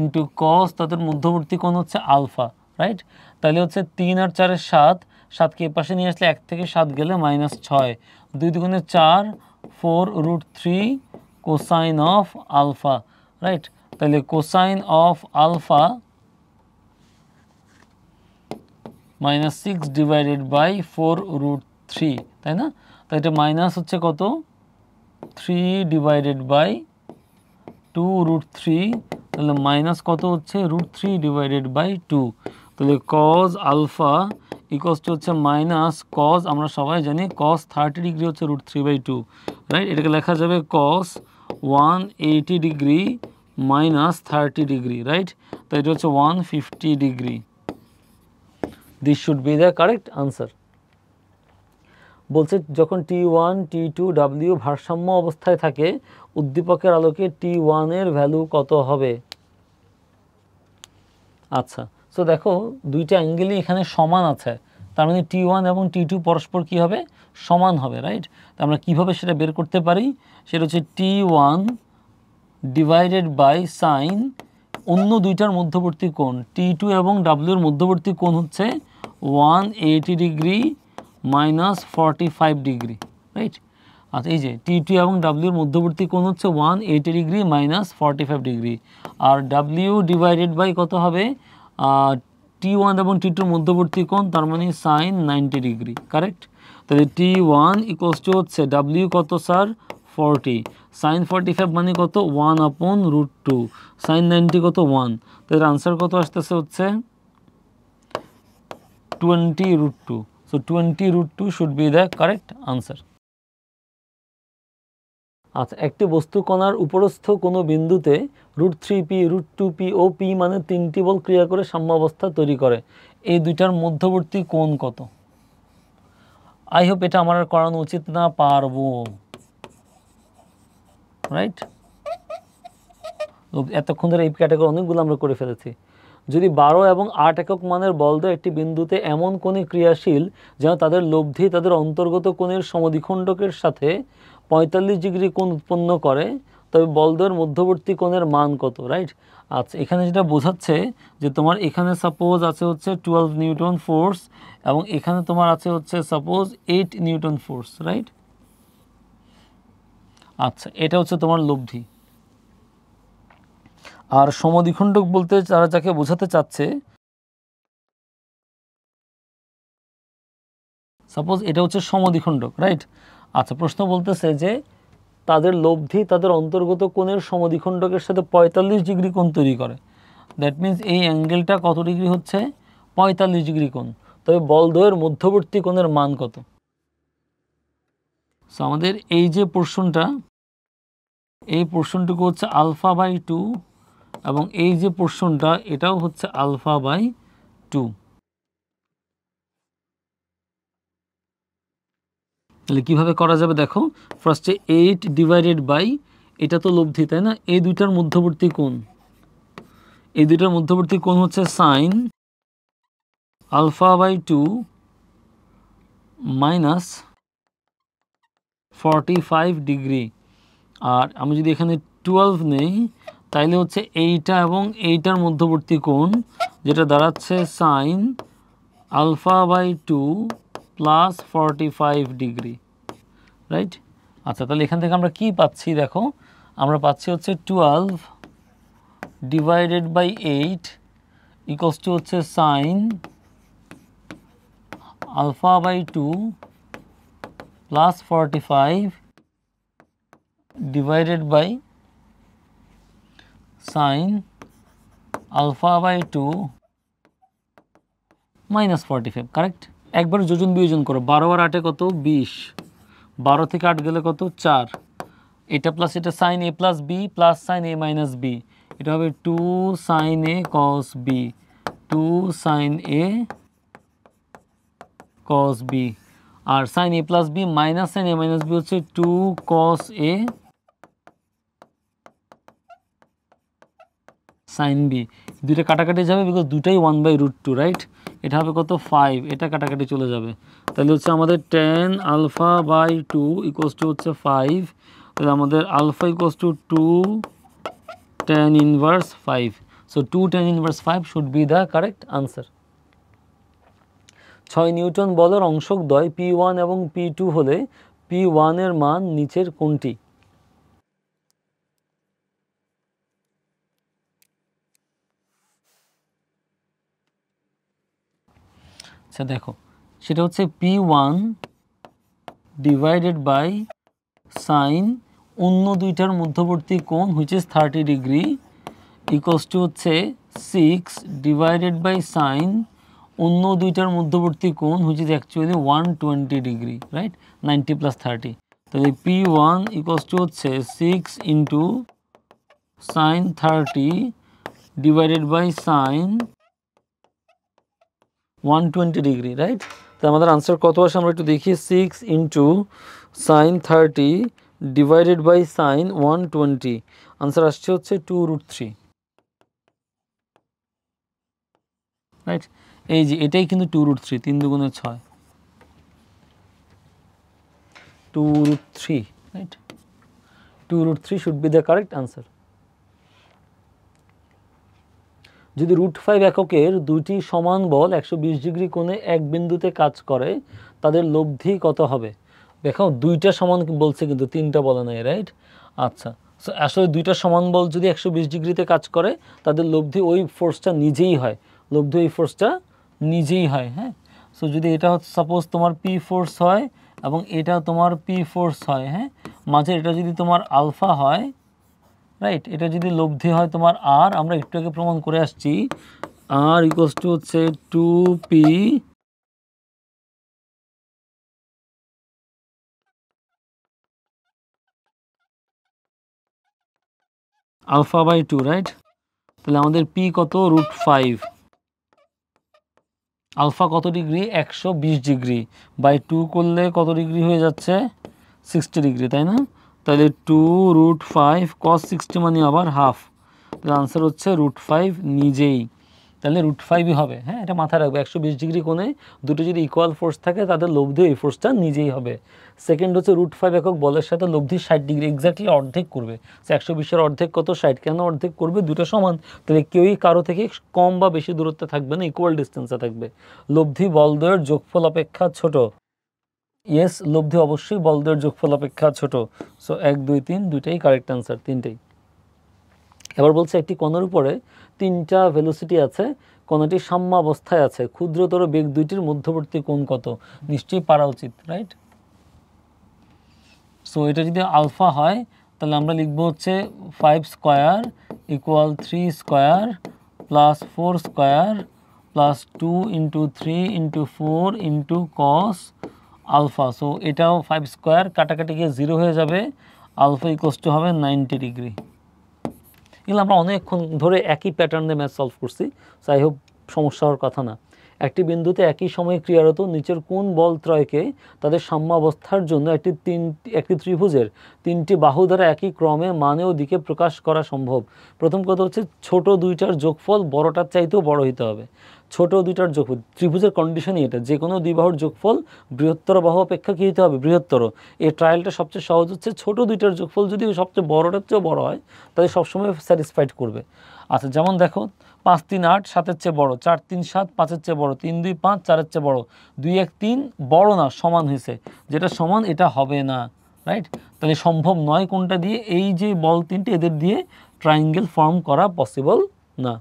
Speaker 1: × cos, তাদের মধ্যবর্তী কোণ হচ্ছে আলফা, রাইট? তাহলে হচ্ছে 3 আর 4 = 7, 7কে এ পাশে নিয়ে আসলে 1 থেকে 7 গেলে -6, 2 × 2 = 4, 4√3 কোসাইন অফ আলফা, রাইট? তাহলে কোসাইন অফ আলফা -6/4√3, তাই না? তাই এটা মাইনাস হচ্ছে কত? 3/2√3, তাহলে মাইনাস কত হচ্ছে? √3/2। তাহলে cos আলফা হচ্ছে মাইনাস cos, আমরা সবাই জানি cos 30 ডিগ্রি হচ্ছে √3/2, রাইট? এটাকে লেখা যাবে cos 180 ডিগ্রি -30 ডিগ্রি, রাইট? তো এটা হচ্ছে 150 degree. This should be the correct answer. বলছে যখন T1, T2, W ভারসাম্য অবস্থায় থাকে, উদ্দীপকের আলোকে T1 এর ভ্যালু কত হবে? আচ্ছা, সো দেখো দুইটা অ্যাঙ্গেলই এখানে সমান আছে, তার মানে T1 এবং T2 পরস্পর কি হবে? সমান হবে, রাইট? তো আমরা কীভাবে সেটা বের করতে পারি? সেটা হচ্ছে T1 / sin অন্য দুইটার মধ্যবর্তী কোণ T2 এবং W এর মধ্যবর্তী কোণ হচ্ছে 180 ডিগ্রি -45 ডিগ্রি, রাইট? আচ্ছা এই যে T2 এবং W এর মধ্যবর্তী কোণ হচ্ছে 180 ডিগ্রি মাইনাস 45 ডিগ্রি, আর W ডিভাইডেড বাই কত হবে T1 এবং T2 এর মধ্যবর্তী কোণ, তার মানে সাইন 90 ডিগ্রি, কারেক্ট। তাহলে T1 ইকুয়ালস টু হচ্ছে W কত স্যার 40, সাইন 45 মানে কত 1/√2, সাইন 90 কত 1, তাহলে আনসার কত আসতেছে হচ্ছে 20√2, so 20√2 should be the correct answer. আচ্ছা, একটি বস্তু কণার উপরস্থ কোনো বিন্দুতে √3p, √2p ও p মানে 3টি বল ক্রিয়া করে সাম্যাবস্থা তৈরি করে, এই দুইটার মধ্যবর্তী কোণ কত? আই হোপ এটা আমার আর করানো উচিত না, পারবো, রাইট? এতক্ষণ ধরে এই ক্যাটাগরি অনেকগুলো আমরা করে ফেলেছি। যদি 12 এবং 8 একক মানের বলদ্বয় একটি বিন্দুতে এমন কোণে ক্রিয়াশীল যেন তাদের লব্ধি তাদের অন্তর্গত কোণের সমদ্বিখণ্ডকের সাথে 45 ডিগ্রি কোণ উৎপন্ন করে, তবে বলদ্বয়ের মধ্যবর্তী কোণের মান কত, রাইট? আচ্ছা, এখানে যেটা বোঝাচ্ছে যে তোমার এখানে সাপোজ আছে হচ্ছে 12 নিউটন ফোর্স এবং এখানে তোমার আছে হচ্ছে সাপোজ 8 নিউটন ফোর্স, রাইট? আচ্ছা, এটা হচ্ছে তোমার লব্ধি। আর সমদ্বিখণ্ডক বলতে তারা যাকে বোঝাতে চাচ্ছে, সাপোজ এটা হচ্ছে সমদ্বিখণ্ডক, রাইট? আচ্ছা, প্রশ্ন বলতেছে যে তাদের লব্ধি তাদের অন্তর্গত কোণের সমদ্বিখণ্ডকের সাথে 45 ডিগ্রি কোণ তৈরি করে, দ্যাট মিন্স এই অ্যাঙ্গেলটা কত ডিগ্রি হচ্ছে 45 ডিগ্রি কোণ, তবে বলদ্বয়ের মধ্যবর্তী কোণের মান কত? সো আমাদের এই যে পোর্শনটা, এই পোর্শনটুকু হচ্ছে α/2 এবং এই যে পোর্শনটা এটাও হচ্ছে α/2। তাহলে কীভাবে করা যাবে দেখো, ফার্স্টে 8 ডিভাইডেড বাই, এটা তো লব্ধি তাই না, এই দুইটার মধ্যবর্তী কোণ, এই দুইটার মধ্যবর্তী কোণ হচ্ছে সাইন α/2 মাইনাস 45 ডিগ্রি, আর আমি যদি এখানে 12 নেই তাইলে হচ্ছে এইটা এবং এইটার মধ্যবর্তী কোণ যেটা দাঁড়াচ্ছে সাইন α/2 প্লাস 45 ডিগ্রি, রাইট? আচ্ছা, তাহলে এখান থেকে আমরা কি পাচ্ছি দেখো, আমরা পাচ্ছি হচ্ছে 12 ডিভাইডেড বাই 8 ইকুয়ালস টু হচ্ছে sine α/2 plus 45 divided by sine α/2 minus 45, correct? একবার যোজন বিয়োজন করো, 12 আর 8 কত 20, 12 থেকে 8 গেলে কত 4, এটা প্লাস এটা sine a plus B plus sine a minus B, এটা হবে 2 sine a cos B, 2 sine a cos B, আর sine a plus B minus sine a minus B হচ্ছে 2 কস a সাইন বি, দুইটা কাটাকাটি যাবে বিকজ দুটাই 1/√2, রাইট? এটা হবে কত 5, এটা কাটাকাটি চলে যাবে, তাহলে হচ্ছে আমাদের tan α/2 ইকুয়ালস টু হচ্ছে 5, তাহলে আমাদের alpha equals to 2 tan inverse 5, so 2 tan inverse 5 should be the correct answer. 6 newton বলের অংশক দ্বয় P1 এবং P2 হলে P1 এর মান নিচের কোনটি? আচ্ছা দেখো, সেটা হচ্ছে P1 ডিভাইডেড বাই সাইন অন্য দুইটার মধ্যবর্তী কোণ which is 30 degree equals to হচ্ছে 6 ডিভাইডেড বাই সাইন অন্য দুইটার মধ্যবর্তী কোণ which is actually 120 degree, right? 90 plus 30, তাহলে P1 ইকুয়ালস টু হচ্ছে 6 into sine 30 divided by sine 120 degree, right? তো আমাদের আনসার কত আসে আমরা একটু দেখি, 6 into sine 30 divided by sine 120, answer আসছে হচ্ছে 2√3, রাইট? এই যে এটাই কিন্তু 2√3, 3 দুগুণে 6, 2√3, right? 2√3 should be the correct answer. যদি √5 এককের দুটি সমান বল 120 ডিগ্রি কোণে এক বিন্দুতে কাজ করে তাদের লব্ধি কত হবে? দেখো দুইটা সমান বলছে কিন্তু তিনটা বলে নাই, রাইট? আচ্ছা, সো আসলে দুইটা সমান বল যদি 120 ডিগ্রিতে কাজ করে তাদের লব্ধি ওই ফোর্সটা নিজেই হয়, লব্ধি ওই ফোর্সটা নিজেই হয়। হ্যাঁ, সো যদি এটা হচ্ছে সাপোজ তোমার পি ফোর্স হয় এবং এটা তোমার পি ফোর্স হয়, হ্যাঁ, মাঝে এটা যদি তোমার আলফা হয়, রাইট, এটা যদি লব্ধি হয় তোমার আর, আমরা একটু আগে প্রমাণ করে আসছি আর ইকুয়ালস টু হচ্ছে 2p আলফা বাই 2, রাইট? তাহলে আমাদের পি কত, √5, আলফা কত ডিগ্রি, 120 ডিগ্রি, বাই 2 করলে কত ডিগ্রি হয়ে যাচ্ছে, 60 ডিগ্রি, তাই না? তাহলে 2√5 cos 60 মানে আবার হাফ, তাহলে আনসার হচ্ছে √5 নিজেই, তাহলে √5ই হবে। হ্যাঁ, এটা মাথায় রাখবে, 120 ডিগ্রি কোণে দুটো যদি ইকুয়াল ফোর্স থাকে তাদের লব্ধি এই ফোর্সটা নিজেই হবে। সেকেন্ড হচ্ছে √5 একক বলের সাথে লব্ধি 60 ডিগ্রি এক্স্যাক্টলি অর্ধেক করবে। 120-এর অর্ধেক কত, 60, কেন অর্ধেক করবে, দুটো সমান, তাহলে কেউই কারো থেকে কম বা বেশি দূরত্বে থাকবে না, ইকুয়াল ডিস্টেন্সে থাকবে। লব্ধি বলদ্বয়ের যোগফল অপেক্ষা ছোট, ইয়েস, লব্ধি অবশ্যই বলদ্বয়ের যোগফল অপেক্ষা ছোট। সো 1, 2, 3 দুইটাই কারেক্ট অ্যান্সার, তিনটেই। এবার বলছে একটি কণার উপরে 3টা ভেলোসিটি আছে, কণাটি সাম্যাবস্থায় আছে, ক্ষুদ্রতর বেগ দুইটির মধ্যবর্তী কোণ কত? নিশ্চয়ই পারা উচিত, রাইট? সো এটা যদি আলফা হয় তাহলে আমরা লিখবো হচ্ছে 5 square equal 3 square plus 4 square plus 2 into 3 into 4 into cos alpha. So এটাও 5 স্কোয়ার, কাটাকাটি গিয়ে 0 হয়ে যাবে, আলফা ইকুয়ালস টু হবে 90 ডিগ্রি। এগুলো আমরা অনেকক্ষণ ধরে একই প্যাটার্নে ম্যাথ সলভ করছি, যাই হোক সমস্যা হওয়ার কথা না। একটি বিন্দুতে একই সময়ে ক্রিয়ারত নিচের কোন বল ত্রয়কে তাদের সাম্যাবস্থার জন্য একটি ত্রিভুজের 3টি বাহু দ্বারা একই ক্রমে মানে ও দিকে প্রকাশ করা সম্ভব। প্রথম কথা হচ্ছে ছোট দুইটার যোগফল বড়টার চাইতেও বড় হতে হবে। ছোট দুইটার যোগফল, ত্রিভুজের কন্ডিশনই এটা, যে কোনো দুই বাহুর যোগফল বৃহত্তর বাহু অপেক্ষা কী হতে হবে, বৃহত্তর। এই ট্রায়ালটা সবচেয়ে সহজ হচ্ছে ছোট দুইটার যোগফল যদি সবচেয়ে বড়টার চেয়েও বড় হয় তাহলে সবসময় স্যাটিসফাইড করবে। আচ্ছা, যেমন দেখো 5, 3, 8 7-এর চেয়ে বড়, 4, 3, 7 5-এর চেয়ে বড়, 3, 2, 5 4-এর চেয়ে বড়, 2, 1, 3 বড় না, সমান হয়েছে, যেটা সমান এটা হবে না, রাইট? তাহলে সম্ভব নয় কোনটা দিয়ে, এই যে বল তিনটে এদের দিয়ে ট্রায়াঙ্গেল ফর্ম করা পসিবল না।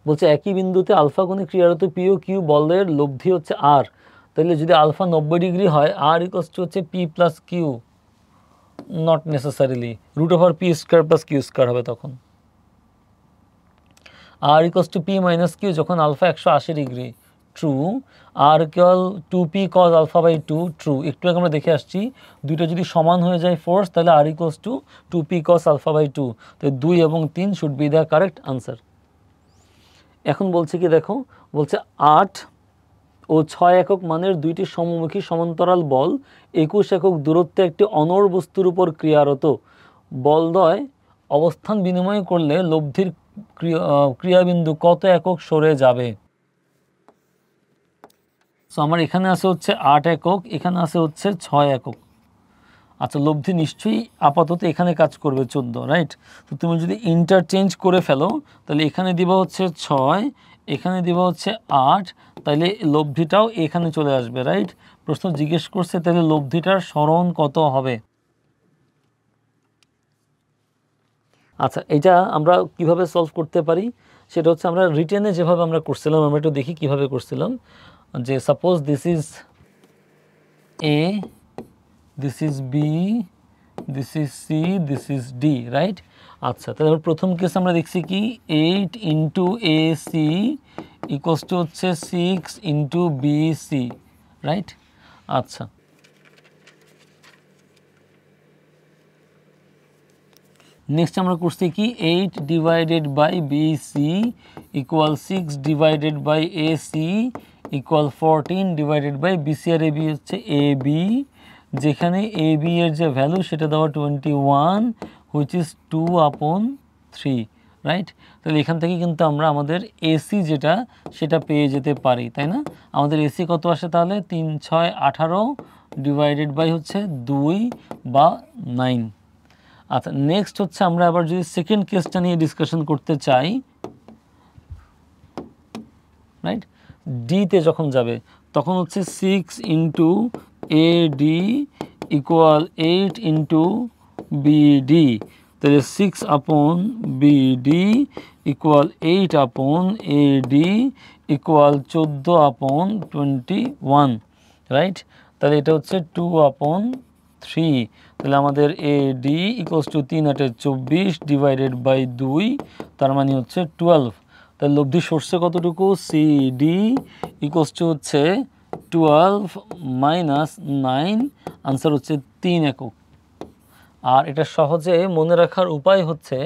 Speaker 1: বলছে একই বিন্দুতে আলফা কোণে ক্রিয়ারত পি ও কিউ বলের লব্ধি হচ্ছে আর, তাহলে যদি আলফা 90 ডিগ্রি হয় আর ইকুয়ালস টু হচ্ছে P plus Q, not necessarily, √p square plus Q square হবে তখন। R equals to P minus Q যখন alpha 180 degree, true. R equal 2p cos alpha by 2, true. একটু আগে আমরা দেখে আসছি দুইটা যদি সমান হয়ে যায় ফোর্স তাহলে R equals to 2p cos alpha by 2, তো 2 এবং 3 should be the correct answer. এখন বলছে কি দেখো, বলছে 8 ও 6 একক মানের দুইটি সমমুখী সমান্তরাল বল 21 একক দূরত্বে একটি অনড় বস্তুর উপর ক্রিয়ারত, বলদ্বয় অবস্থান বিনিময় করলে লব্ধির ক্রিয়াবিন্দু কত একক সরে যাবে? সো আমার এখানে আছে হচ্ছে 8 একক, এখানে আছে হচ্ছে 6 একক। আচ্ছা, লব্ধি নিশ্চয়ই আপাতত এখানে কাজ করবে 14, রাইট? তো তুমি যদি ইন্টারচেঞ্জ করে ফেলো তাহলে এখানে দিবা হচ্ছে 6, এখানে দিবা হচ্ছে 8, তাহলে লব্ধিটাও এখানে চলে আসবে, রাইট? প্রশ্ন জিজ্ঞেস করছে তাহলে লব্ধিটার সরণ কত হবে? আচ্ছা, এটা আমরা কিভাবে সলভ করতে পারি সেটা হচ্ছে আমরা রিটেনে যেভাবে আমরা করছিলাম আমরা একটু দেখি কিভাবে করছিলাম। যে suppose this is A, this is B, this is C, this is D, right? আচ্ছা, তাহলে প্রথম কেস আমরা দেখছি কি 8 into A C equals to হচ্ছে 6 ইন্টু বি সি, রাইট? আচ্ছা, নেক্সট আমরা করছি কি 8 divided by B C equal 6 divided by A C equal 14 divided by BC, আর এ বি হচ্ছে এ বি, যেখানে এ বি এর যে ভ্যালু সেটা দেওয়া 21 হুইচ ইজ 2/3, রাইট? তাহলে এখান থেকে কিন্তু আমরা আমাদের এসি যেটা সেটা পেয়ে যেতে পারি, তাই না? আমাদের এসি কত আসে তাহলে 3, 6, 18 ডিভাইডেড বাই হচ্ছে 2 বা 9। আচ্ছা, নেক্সট হচ্ছে আমরা আবার যদি সেকেন্ড কেসটা নিয়ে ডিসকাশন করতে চাই, রাইট? ডিতে যখন যাবে তখন হচ্ছে 6 into AD equal 8 into BD, তাহলে 6 আপন BD ইকুয়াল 8 আপন AD ইকুয়াল 14 আপন 21, রাইট? তাহলে এটা হচ্ছে 2 আপন 3, তাহলে আমাদের AD equals to 3 8 24 divided by 2, তার মানে হচ্ছে 12। তাহলে লব্ধি সরষে কতটুকু? CD ইকুয়ালস টু হচ্ছে 12 মাইনাস 9, আনসার হচ্ছে 3 একক। আর এটা সহজে মনে রাখার উপায় হচ্ছে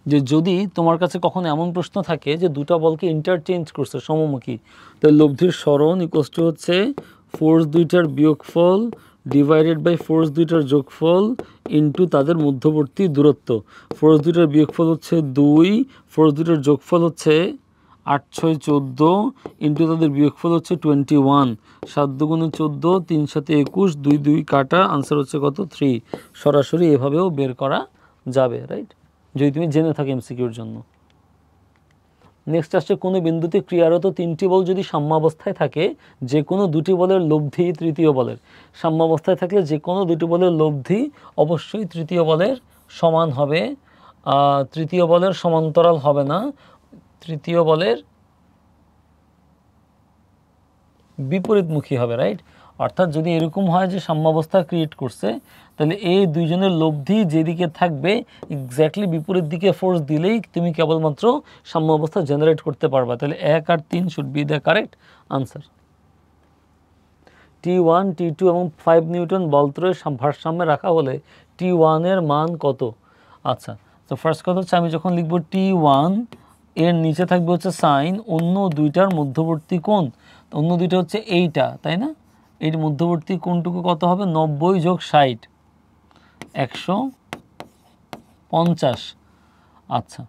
Speaker 1: যে যদি তোমার কাছে কখনো এমন প্রশ্ন থাকে যে দুটো বলকে ইন্টারচেঞ্জ করছে সমমুখী, তাহলে লব্ধির সরণ ইকুয়ালস টু হচ্ছে ফোর্স দুইটার বিয়োগফল ডিভাইডেড বাই ফোর্স দুইটার যোগফল ইন্টু তাদের মধ্যবর্তী দূরত্ব। ফোর্স দুইটার বিয়োগফল হচ্ছে 2, ফোর্স দুইটার যোগফল হচ্ছে 8 6 14 ইন্টু তাদের বিয়োগফল হচ্ছে 21, 7 দুগুণে 14, 3 7 21, 2 2 কাটা, আনসার হচ্ছে কত? 3। সরাসরি এভাবেও বের করা যাবে, রাইট, যদি তুমি জেনে থাকো এমসিকিউর জন্য। নেক্সট আসছে, কোনো বিন্দুতে ক্রিয়ারত 3টি বল যদি সাম্যাবস্থায় থাকে, যে কোনো দুটি বলের লব্ধি তৃতীয় বলের। সাম্যাবস্থায় থাকলে যে কোনো দুটি বলের লব্ধি অবশ্যই তৃতীয় বলের সমান হবে, তৃতীয় বলের সমান্তরাল হবে না, তৃতীয় বলের বিপরীতমুখী হবে, রাইট? অর্থাৎ যদি এরকম হয় যে সাম্যাবস্থা ক্রিয়েট করছে, তাহলে এই দুইজনের লব্ধি যেদিকে থাকবে এক্স্যাক্টলি বিপরীত দিকে ফোর্স দিলেই তুমি কেবলমাত্র সাম্যাবস্থা জেনারেট করতে পারবা। তাহলে 1 আর 3 should be the correct answer. T1 T2 এবং 5 নিউটন বলত্রয়ের ভারসাম্যে রাখা হলে T1 এর মান কত? আচ্ছা, তো ফার্স্ট কথা হচ্ছে আমি যখন লিখব T1 এর নিচে থাকবে হচ্ছে সাইন অন্য দুইটার মধ্যবর্তী কোণ, অন্য দুইটা হচ্ছে এইটা, তাই না? এর মধ্যবর্তী কোণটুকু কত হবে? 90 যোগ 60 150। আচ্ছা,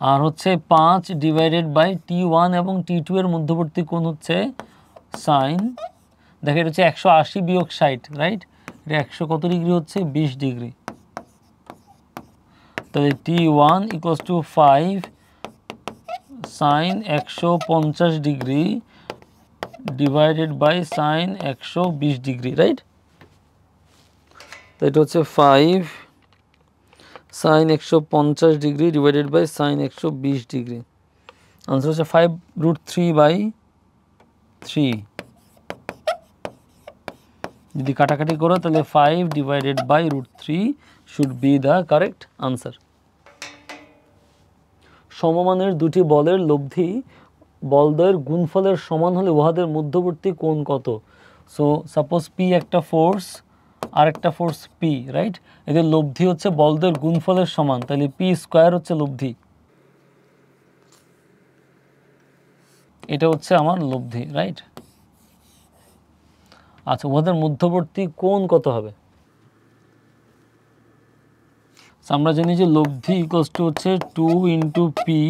Speaker 1: আর হচ্ছে 5 ডিভাইডেড বাই T1 এবং T2 এর মধ্যবর্তী কোণ হচ্ছে সাইন, দেখো এটা হচ্ছে 180 বিয়োগ 60, রাইট? এটা 100 কত ডিগ্রি হচ্ছে? 20 ডিগ্রি। তাহলে T1 equals to 5 sine 150 degree divided by sine 120 degree, right? তো এটা হচ্ছে 5 sine 150 degree divided by sine 120 degree, answer হচ্ছে 5√3/3। যদি কাটাকাটি করো তাহলে 5 divided by √3 should be the correct answer. সমমানের দুটি বলের লব্ধি বলদ্বয়ের গুণফলের সমান হলে উহাদের মধ্যবর্তী কোণ কত? সো সাপোজ P একটা ফোর্স আর একটা ফোর্স P, রাইট? এদের লব্ধি হচ্ছে বলদ্বয়ের গুণফলের সমান, তাহলে P স্কয়ার হচ্ছে লব্ধি, এটা হচ্ছে আমার লব্ধি, রাইট? আচ্ছা, উহাদের মধ্যবর্তী কোণ কত হবে? আমরা জানি যে লব্ধি ইকুয়ালস টু হচ্ছে 2 into P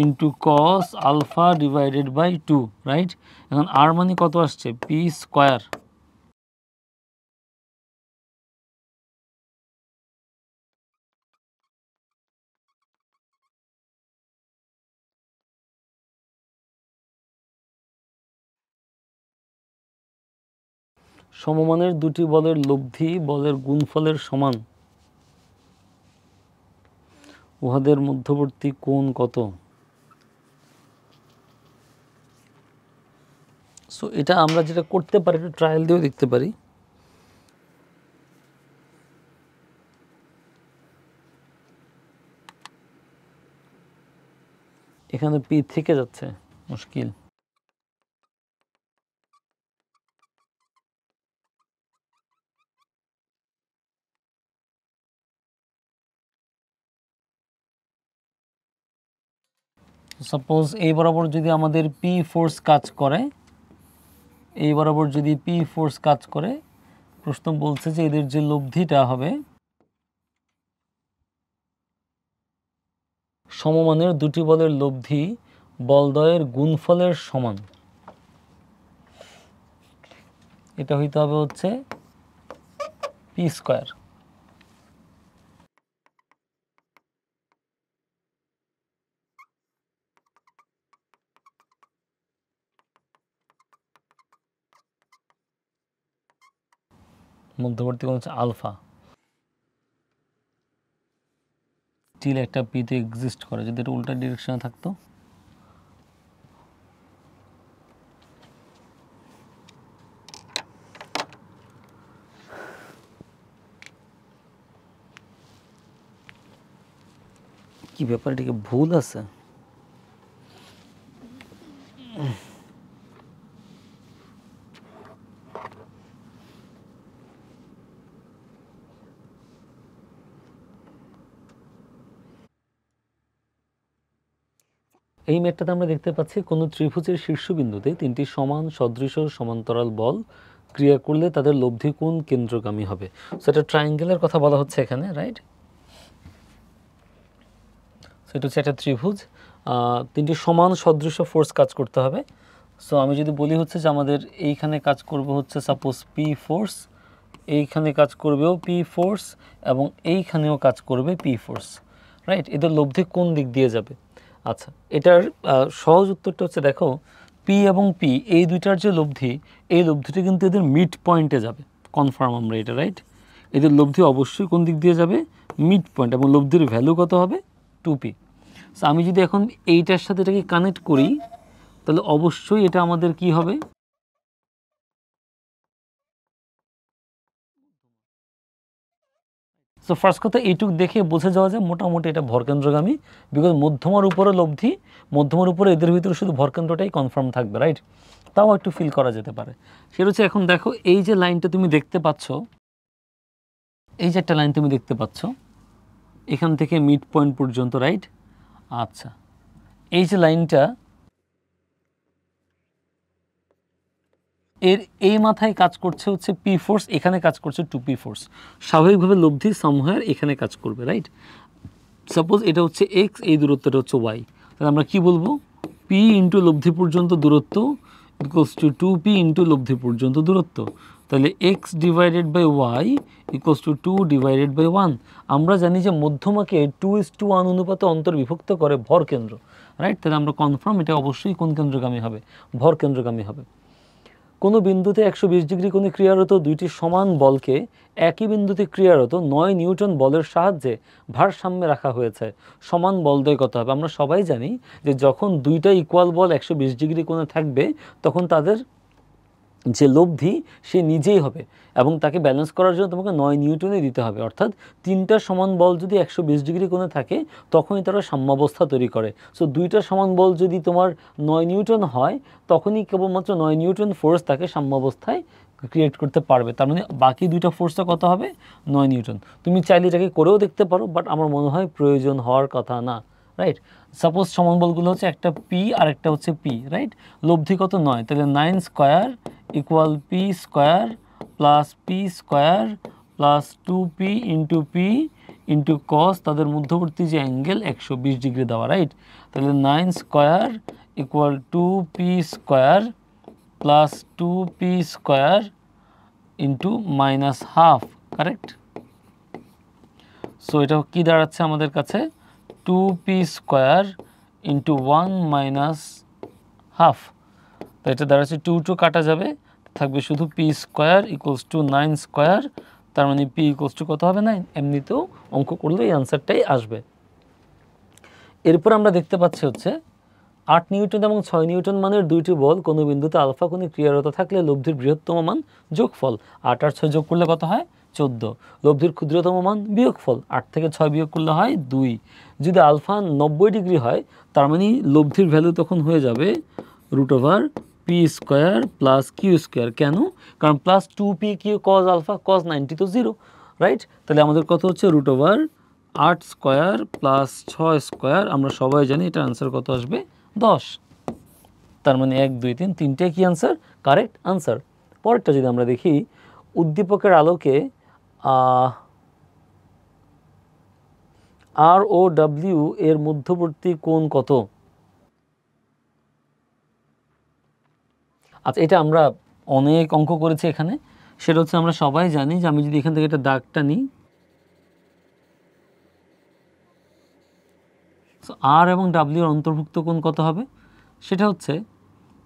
Speaker 1: into cos alpha divided by 2, right? এখন আর মানে কত আসছে? P square. সমমানের দুটি বলের লব্ধি বলের গুণফলের সমান, উহাদের মধ্যবর্তী কোণ কত? সো এটা আমরা যেটা করতে পারি, একটু ট্রায়াল দিয়েও দেখতে পারি। এখানে পি থেকে যাচ্ছে, মুশকিল। সাপোজ এই বরাবর যদি আমাদের পি ফোর্স কাজ করে, এই বরাবর যদি পি ফোর্স কাজ করে, প্রশ্ন বলছে যে এদের যে লব্ধিটা হবে সমমানের দুটি বলের লব্ধি বলদ্বয়ের গুণফলের সমান, এটা হইতে হবে হচ্ছে পি স্কয়ার। মধ্যবর্তী কোণ হচ্ছে আলফা, স্টিল একটা পিতে এক্সিস্ট করে। যদি এটা উল্টা ডিরেকশনে থাকতো, কি ব্যাপার, এটাকে ভুল আছে? এই ম্যাটটাতে আমরা দেখতে পাচ্ছি কোনো ত্রিভুজের শীর্ষবিন্দুতে তিনটি সমান সদৃশ সমান্তরাল বল ক্রিয়া করলে তাদের লব্ধি কোণ কেন্দ্রগামী হবে। সো এটা ট্রায়াঙ্গেলের কথা বলা হচ্ছে এখানে, রাইট? সো এটা হচ্ছে একটা ত্রিভুজ, তিনটি সমান সদৃশ ফোর্স কাজ করতে হবে। সো আমি যদি বলি হচ্ছে যে আমাদের এইখানে কাজ করবে হচ্ছে সাপোজ পি ফোর্স, এইখানে কাজ করবেও পি ফোর্স, এবং এইখানেও কাজ করবে পি ফোর্স, রাইট? এদের লব্ধি কোন দিক দিয়ে যাবে? আচ্ছা, এটার সহজ উত্তরটা হচ্ছে, দেখো পি এবং পি এই দুইটার যে লব্ধি, এই লব্ধিটা কিন্তু এদের মিড পয়েন্টে যাবে, কনফার্ম আমরা এটা, রাইট? এদের লব্ধি অবশ্যই কোন দিক দিয়ে যাবে? মিড পয়েন্ট, এবং লব্ধির ভ্যালু কত হবে? 2p। সো আমি যদি এখন এইটার সাথে এটাকে কানেক্ট করি, তাহলে অবশ্যই এটা আমাদের কি হবে? সো ফার্স্ট কথা এইটুক দেখে বোঝা যাওয়া যায় মোটামুটি এটা ভরকেন্দ্রগামী, বিকজ মধ্যমার উপরে লব্ধি, মধ্যমার উপরে এদের ভিতরে শুধু ভরকেন্দ্রটাই কনফার্ম থাকবে, রাইট? তাও একটু ফিল করা যেতে পারে। সেটা হচ্ছে, এখন দেখো এই যে লাইনটা তুমি দেখতে পাচ্ছ, এই যে একটা লাইন তুমি দেখতে পাচ্ছ এখান থেকে মিড পয়েন্ট পর্যন্ত, রাইট? আচ্ছা, এই যে লাইনটা, এর এই মাথায় কাজ করছে হচ্ছে পি ফোর্স, এখানে কাজ করছে 2p ফোর্স। স্বাভাবিকভাবে লব্ধি সামহার এখানে কাজ করবে, রাইট? সাপোজ এটা হচ্ছে এক্স, এই দূরত্বটা হচ্ছে ওয়াই, তাহলে আমরা কি বলবো? পি ইন্টু লব্ধি পর্যন্ত দূরত্ব ইকুয়ালস টু 2p ইন্টু লব্ধি পর্যন্ত দূরত্ব। তাহলে X divided by Y equals to 2 divided by 1। আমরা জানি যে মধ্যমাকে 2:1 অনুপাতে অন্তর্বিভক্ত করে ভর কেন্দ্র, রাইট? তাহলে আমরা কনফার্ম এটা অবশ্যই কোন কেন্দ্রগামী হবে? ভর কেন্দ্রগামী হবে। কোনো বিন্দুতে 120 ডিগ্রি কোণে ক্রিয়ারত দুইটি সমান বলকে একই বিন্দুতে ক্রিয়ারত 9 নিউটন বলের সাহায্যে ভারসাম্যে রাখা হয়েছে। সমান বলদ্বয় কত হবে? আমরা সবাই জানি যে যখন দুইটা ইকুয়াল বল 120 ডিগ্রি কোণে থাকবে, তখন তাদের যে লব্ধি সে নিজেই হবে, এবং তাকে ব্যালেন্স করার জন্য তোমাকে 9 নিউটনই দিতে হবে। অর্থাৎ তিনটা সমান বল যদি 120 ডিগ্রি কোণে থাকে, তখনই তারা সাম্যাবস্থা তৈরি করে। সো দুইটা সমান বল যদি তোমার 9 নিউটন হয়, তখনই কেবলমাত্র 9 নিউটন ফোর্স তাকে সাম্যাবস্থায় ক্রিয়েট করতে পারবে। তার মানে বাকি দুইটা ফোর্সটা কত হবে? 9 নিউটন। তুমি চাইলে এটাকে করেও দেখতে পারো, বাট আমার মনে হয় প্রয়োজন হওয়ার কথা না, রাইট? সাপোজ সমান বলগুলো হচ্ছে একটা পি আর একটা হচ্ছে পি, রাইট? লব্ধি কত? 9। তাহলে 9 square equal P square plus P square plus 2p into P into cos, তাদের মধ্যবর্তী যে অ্যাঙ্গেল 120 ডিগ্রি দেওয়া, রাইট? তাহলে 9 square equal 2p square plus 2p square into minus half, correct? So এটা কি দাঁড়াচ্ছে আমাদের কাছে? 2p square into 1 minus half. তো এটা দাঁড়াচ্ছে 2 কাটা যাবে, থাকবে শুধু P square equals two 9 square. তার মানে পি ইকুয়ালস টু কত হবে? 9। এমনিতেও অঙ্ক করলে এই আনসারটাই আসবে। এরপর আমরা দেখতে পাচ্ছি হচ্ছে 8 নিউটন এবং 6 নিউটন মানের দুইটি বল কোনো বিন্দুতে আলফা কোণে ক্রিয়ারত থাকলে লব্ধির বৃহত্তম মান যোগফল 8 আর 6 যোগ করলে কত হয়? 14। লব্ধির ক্ষুদ্রতম মান বিয়োগফল 8 থেকে 6 বিয়োগ করলে হয় 2। যদি আলফা 90 ডিগ্রি হয়, তার মানে লব্ধির ভ্যালু তখন হয়ে যাবে root over P square plus Q square. কেন? কারণ plus 2p Q cos alpha, cos 90 তো 0, রাইট? তাহলে আমাদের কত হচ্ছে? Root over 8 square plus 6 square. আমরা সবাই জানি এটা আনসার কত আসবে? 10। তার মানে 1 2 3 তিনটাই কি আনসার? Correct answer. পরেরটা যদি আমরা দেখি, উদ্দীপকের আলোকে আর ও ডাব্লিউ এর মধ্যবর্তী কোণ কত? আচ্ছা, এটা আমরা অনেক অঙ্ক করেছি এখানে। সেটা হচ্ছে, আমরা সবাই জানি যে আমি যদি এখান থেকে একটা দাগটা নিই, আর এবং ডাব্লিউ এর অন্তর্ভুক্ত কোণ কত হবে? সেটা হচ্ছে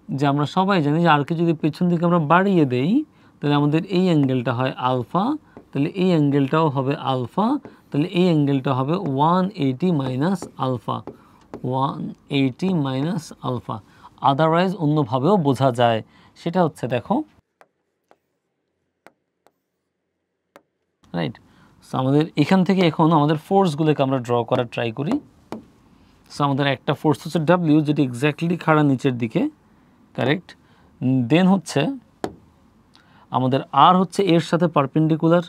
Speaker 1: যে আমরা সবাই জানি যে আরকে যদি পেছন দিকে আমরা বাড়িয়ে দেই, তাহলে আমাদের এই অ্যাঙ্গেলটা হয় আলফা, তাহলে এই অ্যাঙ্গেলটাও হবে আলফা, তাহলে এই অ্যাঙ্গেলটা হবে 180 minus alpha, 180 minus alpha. Otherwise অন্যভাবেও বোঝা যায়, সেটা হচ্ছে দেখো, রাইট। সো আমাদের এখান থেকে এখন আমাদের ফোর্সগুলোকে আমরা ড্র করার ট্রাই করি। সো আমাদের একটা ফোর্স হচ্ছে ডাব্লিউ, যেটি এক্স্যাক্টলি খাড়া নিচের দিকে, কারেক্ট। দেন হচ্ছে আমাদের আর হচ্ছে এর সাথে পারপেন্ডিকুলার।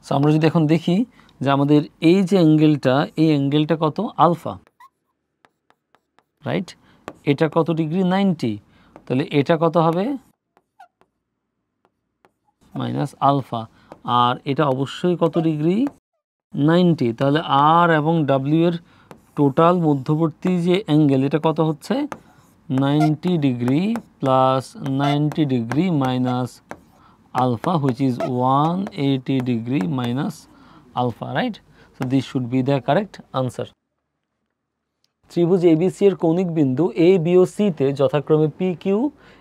Speaker 1: সো আমরা যদি এখন দেখি যে আমাদের এই যে অ্যাঙ্গেলটা, এই অ্যাঙ্গেলটা কত, আলফা, রাইট। এটা কত ডিগ্রি, 90, তাহলে এটা কত হবে, মাইনাস আলফা, আর এটা অবশ্যই কত ডিগ্রি, 90, তাহলে আর এবং ডাব্লিউ এর টোটাল মধ্যবর্তী যে অ্যাঙ্গেল এটা কত হচ্ছে, 90 degree plus 90 degree minus alpha, which is 180 degree minus alpha, right? So this should be the correct answer. ত্রিভুজ ABC এর কৌণিক বিন্দু A, B ও C তে যথাক্রমে PQ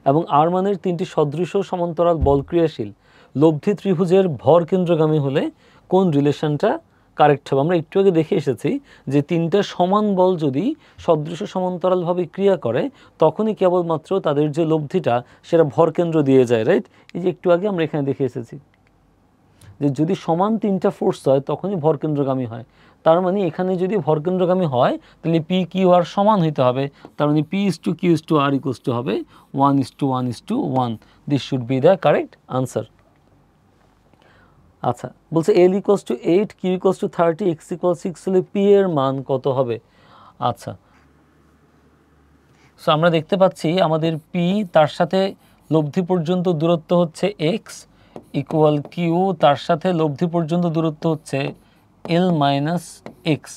Speaker 1: এবং R মানের তিনটি সদৃশ সমান্তরাল বল ক্রিয়াশীল। লব্ধি ত্রিভুজের ভর কেন্দ্রগামী হলে কোন রিলেশনটা কারেক্ট হবে? আমরা একটু আগে দেখে এসেছি যে তিনটা সমান বল যদি সদৃশ সমান্তরালভাবে ক্রিয়া করে তখনই কেবলমাত্র তাদের যে লব্ধিটা সেটা ভর কেন্দ্র দিয়ে যায়, রাইট। এই যে একটু আগে আমরা এখানে দেখে এসেছি যে যদি সমান তিনটা ফোর্স হয় তখনই ভর কেন্দ্রগামী হয়। তার মানে এখানে যদি ভর কেন্দ্রগামী হয় তাহলে পি কিউ আর সমান হইতে হবে, তার মানে P is to Q is to R equals to হবে 1:1:1। This should be the correct answer. আচ্ছা, বলছে L equals to 8, Q equals to 30, X equals 6 হলে P এর মান কত হবে? আচ্ছা, সো আমরা দেখতে পাচ্ছি আমাদের P তার সাথে লব্ধি পর্যন্ত দূরত্ব হচ্ছে X ইকুয়াল কিউ, তার সাথে লব্ধি পর্যন্ত দূরত্ব হচ্ছে L মাইনাস এক্স,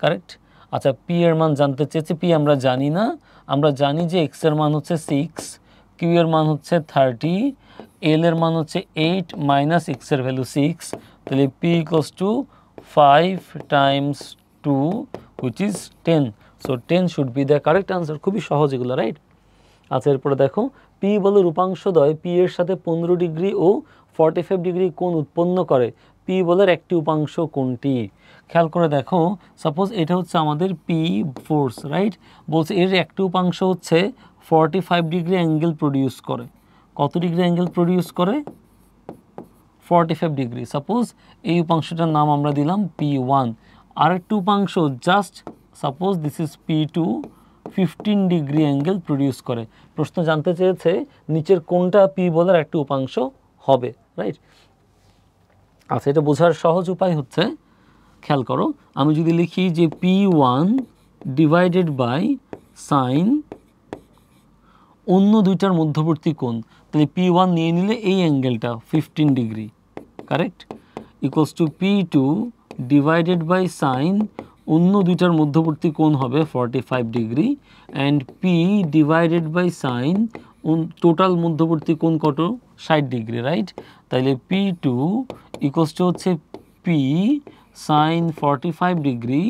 Speaker 1: কারেক্ট। আচ্ছা, P এর মান জানতে চেয়েছে, P আমরা জানি না, আমরা জানি যে X এর মান হচ্ছে 6, Q এর মান হচ্ছে 30, L এর মান হচ্ছে 8 মাইনাস X এর ভ্যালু 6, তাহলে P equals to 5 Times 2 which is 10। So 10 should be the correct answer. খুবই সহজ এগুলো, রাইট। আচ্ছা, এরপরে দেখো P বলে রূপাংশদ্বয় P এর সাথে 15 ডিগ্রি ও 45 ডিগ্রি কোণ উৎপন্ন করে, P বলের একটি উপাংশ কোনটি? খেয়াল করে দেখো, সাপোজ এটা হচ্ছে আমাদের P ফোর্স, রাইট। বলছে এর একটি উপাংশ হচ্ছে 45 ডিগ্রি অ্যাঙ্গেল প্রডিউস করে। কত ডিগ্রি অ্যাঙ্গেল প্রডিউস করে? 45 ডিগ্রি। সাপোজ এই উপাংশটার নাম আমরা দিলাম P1। আর একটি উপাংশ just suppose this is P2, 15 degree angle produce করে। প্রশ্ন জানতে চেয়েছে নিচের কোনটা P বলার একটি উপাংশ হবে, রাইট। আচ্ছা, এটা বোঝার সহজ উপায় হচ্ছে, খেয়াল করো, আমি যদি লিখি যে P1 ডিভাইডেড বাই সাইন অন্য দুইটার মধ্যবর্তী কোণ, তাহলে P1 নিয়ে নিলে এই অ্যাঙ্গেলটা 15 degree, correct, equals to P2 divided by sine অন্য দুইটার মধ্যবর্তী কোণ হবে 45 degree, and P divided by sine total মধ্যবর্তী কোণ কত? 60 ডিগ্রি, রাইট। তাহলে P2 ইকুয়ালস টু হচ্ছে P sine 45 degree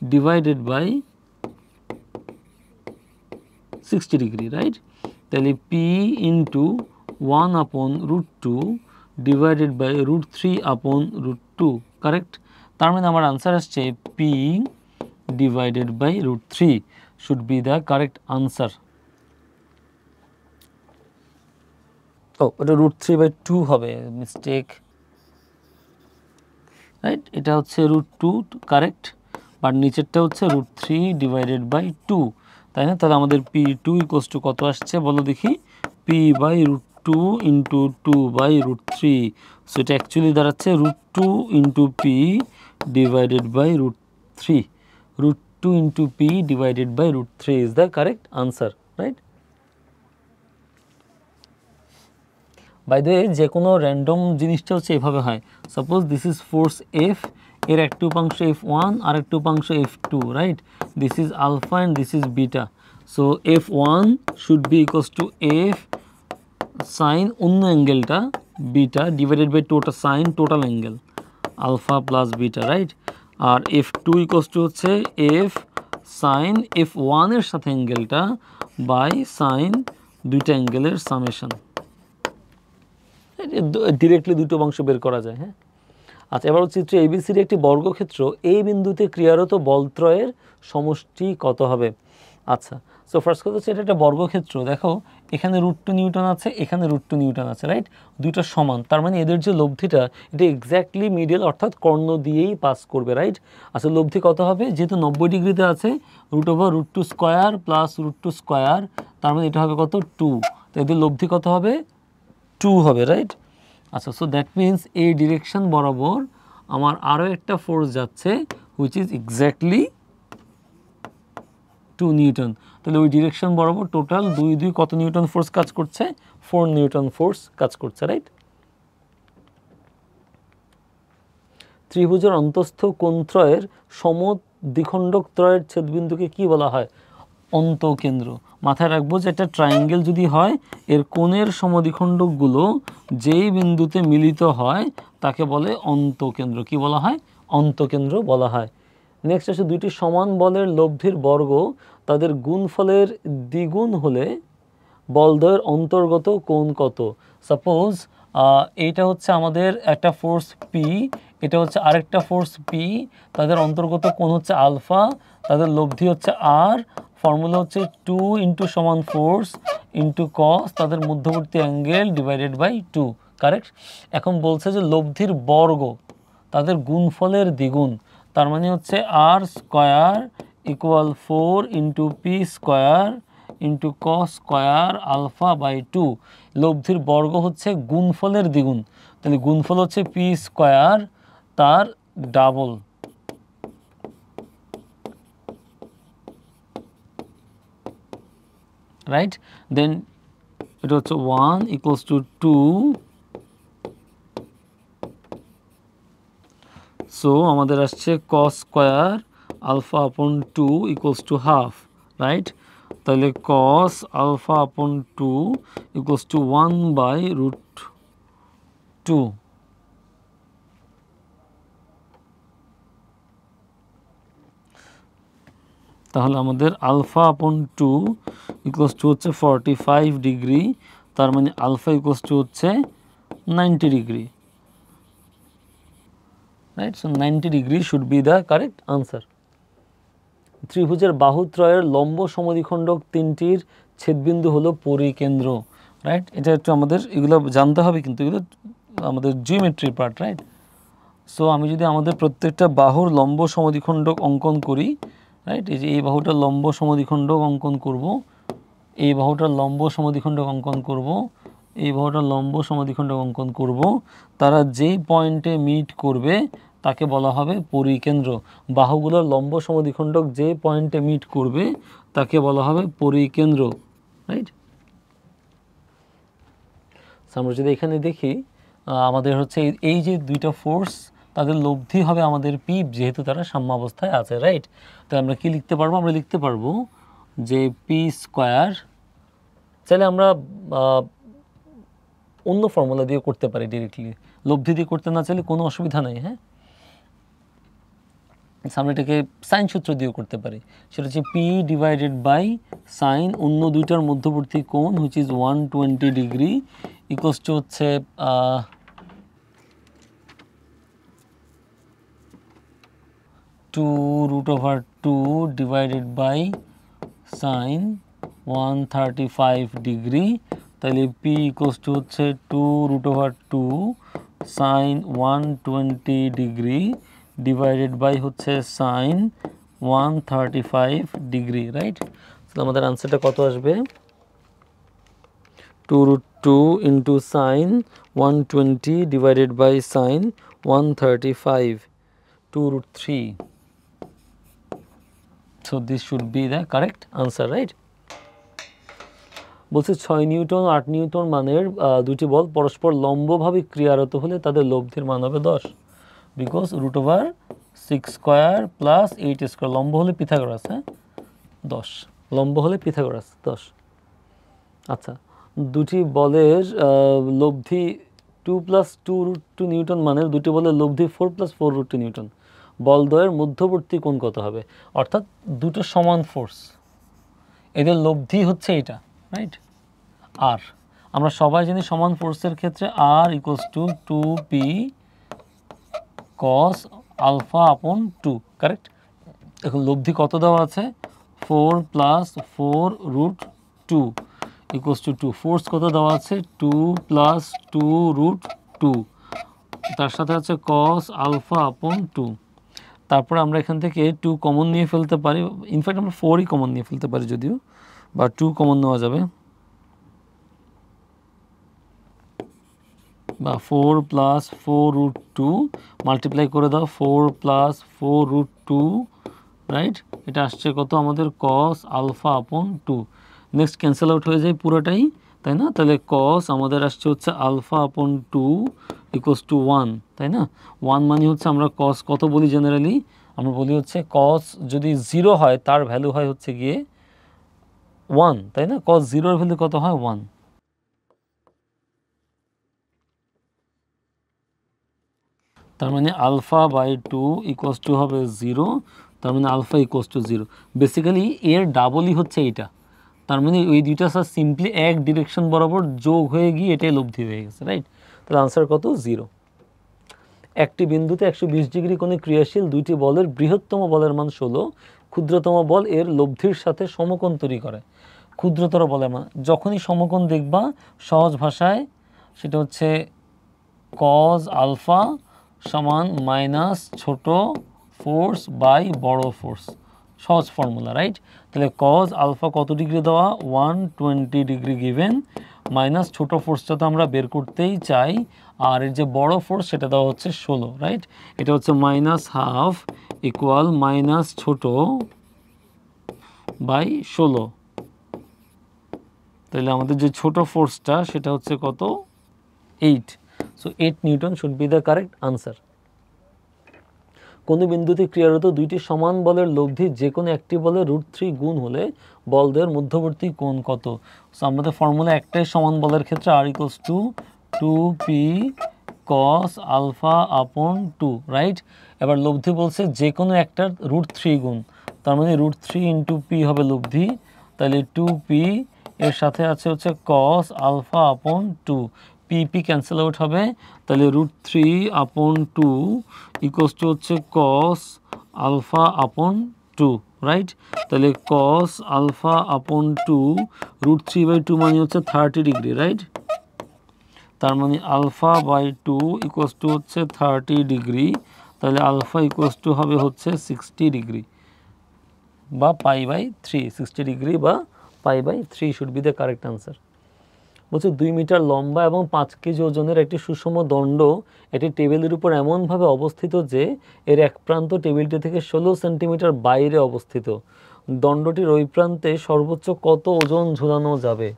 Speaker 1: divided by 60 degree, right. তাহলে P into 1/√2 divided by √3/√2, correct. তার মানে আমার আনসার আসছে P divided by √3 should be the correct answer. ও, এটা √3/2 হবে, মিস্টেক, রাইট। এটা হচ্ছে √2, কারেক্ট, বাট নিচেরটা হচ্ছে √3 ডিভাইডেড বাই 2, তাই না? তাহলে আমাদের P2 ইকুয়ালস টু কত আসছে বলো দেখি? P by √2 into 2 by √3। So এটা অ্যাকচুয়ালি দাঁড়াচ্ছে √2 into P divided by √3। √2 into P divided by √3 is the correct answer, right. By the way, যে কোনো র্যান্ডম জিনিসটা হচ্ছে এভাবে হয়। Suppose this is force F, এর একটি উপাংশ F1 আর একটি উপাংশ F2, right. This is alpha and this is beta. So F1 should be equals to F sign অন্য অ্যাঙ্গেলটা beta divided by total sine total angle alpha plus beta, right. R F2 equals to হচ্ছে F সাইন F1 এর সাথে অ্যাঙ্গেলটা বাই সাইন দুইটা অ্যাঙ্গেলের সামেশন। ডিরেক্টলি দুটো অংশ বের করা যায়। হ্যাঁ, আচ্ছা, এবার চিত্র ABCD একটি বর্গক্ষেত্র, এই বিন্দুতে ক্রিয়ারত বলত্রয়ের সমষ্টি কত হবে? আচ্ছা, সো ফার্স্ট কথা হচ্ছে এটা একটা বর্গক্ষেত্র। দেখো এখানে √2 নিউটন আছে, এখানে √2 নিউটন আছে, রাইট? দুইটা সমান, তার মানে এদের যে লব্ধিটা এটা এক্স্যাক্টলি মিডল অর্থাৎ কর্ণ দিয়েই পাস করবে, রাইট? আচ্ছা, লব্ধি কত হবে? যেহেতু 90 ডিগ্রিতে আছে, √2 স্কোয়ার প্লাস √2 স্কোয়ার, তার মানে এটা হবে কত? 2। তো এদের লব্ধি কত হবে? 2 হবে, রাইট? আচ্ছা, সো দ্যাট মিন্স এই ডিরেকশন বরাবর আমার আরও একটা ফোর্স যাচ্ছে হুইচ ইজ এক্স্যাক্টলি 2 নিউটন। তাহলে ওই ডিরেকশন বরাবর টোটাল 2 কত নিউটন ফোর্স কাজ করছে? 4 নিউটন ফোর্স কাজ করছে, রাইট? ত্রিভুজের অন্তঃস্থ কোণত্রয়ের সমদ্বিখণ্ডক ত্রয়ের ছেদবিন্দুকে কি বলা হয়? অন্তঃকেন্দ্র। মাথায় রাখবো যে একটা ট্রায়াঙ্গেল যদি হয়, এর কোণের সমদ্বিখণ্ডকগুলো যেই বিন্দুতে মিলিত হয় তাকে বলে অন্তঃকেন্দ্র। কি বলা হয়? অন্তঃকেন্দ্র বলা হয়। নেক্সট আছে দুইটি সমান বলের লব্ধির বর্গ তাদের গুণফলের দ্বিগুণ হলে বলদ্বয়ের অন্তর্গত কোণ কত? সাপোজ এইটা হচ্ছে আমাদের একটা ফোর্স P, এটা হচ্ছে আরেকটা ফোর্স P, তাদের অন্তর্গত কোণ হচ্ছে আলফা, তাদের লব্ধি হচ্ছে R, ফর্মুলা হচ্ছে 2 ইন্টু সমান ফোর্স ইন্টু কস তাদের মধ্যবর্তী অ্যাঙ্গেল ডিভাইডেড বাই 2, কারেক্ট? এখন বলছে যে লব্ধির বর্গ তাদের গুণফলের দ্বিগুণ, তার মানে হচ্ছে R square equal 4 into P square into cos square alpha by 2। লব্ধির বর্গ হচ্ছে গুণফলের দ্বিগুণ, তাহলে গুণফল হচ্ছে পি স্কোয়ার তার ডাবল, রাইট? দেন এটা হচ্ছে 1 ইকুয়ালস টু 2, সো আমাদের আসছে কস square alpha upon 2 equals to half, right? তাহলে cos alpha upon 2 equals to 1 by √2। তাহলে আমাদের আলফা আপন 2 ইকুয়ালস টু হচ্ছে 45 ডিগ্রি, তার মানে আলফা ইকুয়ালস টু হচ্ছে 90 degree, right? So 90 degree should be the correct answer. ত্রিভুজের বাহুত্রয়ের লম্ব সমদ্বিখণ্ডক তিনটির ছেদবিন্দু হলো পরিকেন্দ্র, রাইট? এটা একটু আমাদের এগুলো জানতে হবে, কিন্তু এগুলো আমাদের জিওমেট্রি পার্ট, রাইট? সো আমি যদি আমাদের প্রত্যেকটা বাহুর লম্ব সমদ্বিখণ্ডক অঙ্কন করি, রাইট? এই যে এই বাহুটার লম্ব সমদ্বিখণ্ডক অঙ্কন করব, এই বাহুটার লম্ব সমদ্বিখণ্ডক অঙ্কন করব, এই বাহুটার লম্ব সমদ্বিখণ্ডক অঙ্কন করব, তারা যেই পয়েন্টে মিট করবে তাকে বলা হবে পরিকেন্দ্র। বাহুগুলোর লম্ব সমদ্বিখণ্ডক যে পয়েন্টে মিট করবে তাকে বলা হবে পরিকেন্দ্র, রাইট? আমরা যদি এখানে দেখি আমাদের হচ্ছে এই যে দুইটা ফোর্স তাদের লব্ধি হবে আমাদের P, যেহেতু তারা সাম্যাবস্থায় আছে, রাইট? তাহলে আমরা কি লিখতে পারবো? আমরা লিখতে পারবো যে পি স্কোয়ার, চাইলে আমরা অন্য ফর্মুলা দিয়ে করতে পারি, ডিরেক্টলি লব্ধি দিয়ে করতে না চাইলে কোনো অসুবিধা নেই। হ্যাঁ, আমরা এটাকে সাইন সূত্র দিয়েও করতে পারি, সেটা হচ্ছে পি ডিভাইডেড বাই সাইন অন্য দুইটার মধ্যবর্তী কোণ which is 120 degree equals to হচ্ছে 2√2 ডিভাইডেড বাই সাইন 135 ডিগ্রি। তাহলে পি ইকুয়ালস টু হচ্ছে 2√2 সাইন 120 ডিগ্রি ডিভাইডেড বাই হচ্ছে সাইন 135 ডিগ্রি, রাইট? তাহলে আমাদের আনসারটা কত আসবে? 2√2 into sine 120 divided by sine 135, 2√3. So this should be the correct answer, right? বলছে 6 নিউটন 8 নিউটন মানের দুটি বল পরস্পর লম্বভাবে ক্রিয়ারত হলে তাদের লব্ধির মান হবে 10, বিকজ √6 স্কোয়ার প্লাস 8 স্কোয়ার, লম্ব হলে পিথাগোরাস, হ্যাঁ 10, লম্ব হলে পিথাগোরাস 10। আচ্ছা, দুটি বলের লব্ধি 2 + 2√2 নিউটন মানের দুটি বলের লব্ধি 4 + 4√2 নিউটন। বলদ্বয়ের মধ্যবর্তী কোণ কত হবে? অর্থাৎ দুটো সমান ফোর্স, এদের লব্ধি হচ্ছে এটা, রাইট? আর আমরা সবাই জানি সমান ফোর্সের ক্ষেত্রে R equals to 2p cos alpha upon 2, correct? এখন লব্ধি কত দেওয়া আছে? 4 + 4 √2 ইকুয়ালস টু 2। ফোর্স কত দেওয়া আছে? 2 + 2 √2, তার সাথে আছে cos আলফা আপন 2। তারপরে আমরা এখান থেকে 2 কমন নিয়ে ফেলতে পারি, ইনফ্যাক্ট আমরা 4ই কমন নিয়ে ফেলতে পারি যদিও, বা 2 কমন নেওয়া যাবে, বা 4 + 4 √2 মাল্টিপ্লাই করে দাও 4 + 4 √2, রাইট? এটা আসছে কত আমাদের? cos alpha upon 2। Next cancel out হয়ে যায় পুরোটাই, তাই না? তাহলে cos আমাদের আসছে হচ্ছে আলফা আপন 2 ইকুয়ালস টু 1, তাই না? 1 মানে হচ্ছে আমরা cos কত বলি জেনারেলি? আমরা বলি হচ্ছে cos যদি 0 হয় তার ভ্যালু হয় হচ্ছে গিয়ে 1, তাই না? cos 0 এর ভ্যালু কত হয়? 1। তার মানে আলফা বাই 2 ইকুয়ালস টু হবে 0, তার মানে আলফা ইকুয়ালস টু 0। বেসিক্যালি এর ডাবলই হচ্ছে এইটা, তার মানে ওই দুইটা স্যার সিম্পলি এক ডিরেকশন বরাবর যোগ হয়ে গিয়ে এটাই লব্ধি হয়ে গেছে, রাইট? তাহলে আনসার কত? 0। একটি বিন্দুতে 120 ডিগ্রি কোণে ক্রিয়াশীল দুইটি বলের বৃহত্তম বলের মান 16, ক্ষুদ্রতম বল এর লব্ধির সাথে সমকোণ তৈরি করে। ক্ষুদ্রতর বলের মান, যখনই সমকোণ দেখবা সহজ ভাষায় সেটা হচ্ছে cos আলফা সমান মাইনাস ছোট ফোর্স বাই বড় ফোর্স, সহজ ফর্মুলা, রাইট? তাহলে cos আলফা কত ডিগ্রি দেওয়া? 120 ডিগ্রি গিভেন, মাইনাস ছোট ফোর্সটা তো আমরা বের করতেই চাই, আর এর যে বড় ফোর্স সেটা দেওয়া হচ্ছে 16, রাইট? এটা হচ্ছে -12 ইকুয়াল মাইনাস ছোট বাই 16। তাহলে আমাদের যে ছোট ফোর্সটা সেটা হচ্ছে কত? 8। So 8 Newton should be the correct answer. কোনো বিন্দুতে ক্রিয়ারত দুইটি সমান বলের লব্ধি যে কোনো একটি বলের √3 গুণ হলে বলদ্বয়ের মধ্যবর্তী কোণ কত? সো আমাদের ফর্মুলা একটাই সমান বলের ক্ষেত্রে R equals to 2p cos alpha upon 2, right? এবার লব্ধি বলছে যে কোনো একটার √3 গুণ, তার মানে √3 ইন্টু পি হবে লব্ধি, তাহলে 2p এর সাথে আছে হচ্ছে cos alpha upon 2, P cancel out হবে, তাহলে √3 আপন 2 ইকুয়ালস টু হচ্ছে cos আলফা আপন 2, রাইট? তাহলে cos আলফা আপন 2 √3/2 মানে হচ্ছে 30 ডিগ্রি, রাইট? তার মানে আলফা বাই 2 ইকুয়ালস টু হচ্ছে 30 ডিগ্রি, তাহলে আলফা ইকুয়ালস টু হবে হচ্ছে 60 ডিগ্রি বা π/3, 60 ডিগ্রি বা π/3 should be the correct answer. বলছে 2 মিটার লম্বা এবং 5 কেজি ওজনের একটি সুষম দণ্ড একটি টেবিলের উপর এমনভাবে অবস্থিত যে এর এক প্রান্ত টেবিলটি থেকে 16 সেন্টিমিটার বাইরে অবস্থিত। দণ্ডটির ওই প্রান্তে সর্বোচ্চ কত ওজন ঝুলানো যাবে?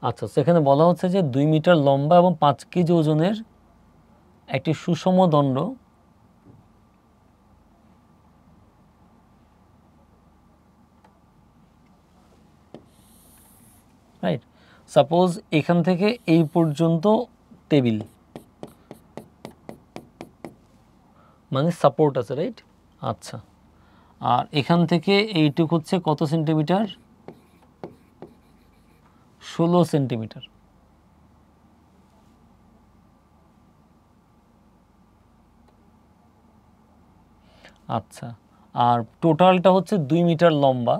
Speaker 1: আচ্ছা, সেখানে বলা হচ্ছে যে 2 মিটার লম্বা এবং 5 কেজি ওজনের একটি সুষম দণ্ড রাইট, সাপোজ এখান থেকে এই পর্যন্ত টেবিল মানে সাপোর্ট আছে, রাইট? আচ্ছা, আর এখান থেকে এইটুক হচ্ছে কত সেন্টিমিটার? 16 সেন্টিমিটার। আচ্ছা, আর টোটালটা হচ্ছে 2 মিটার লম্বা।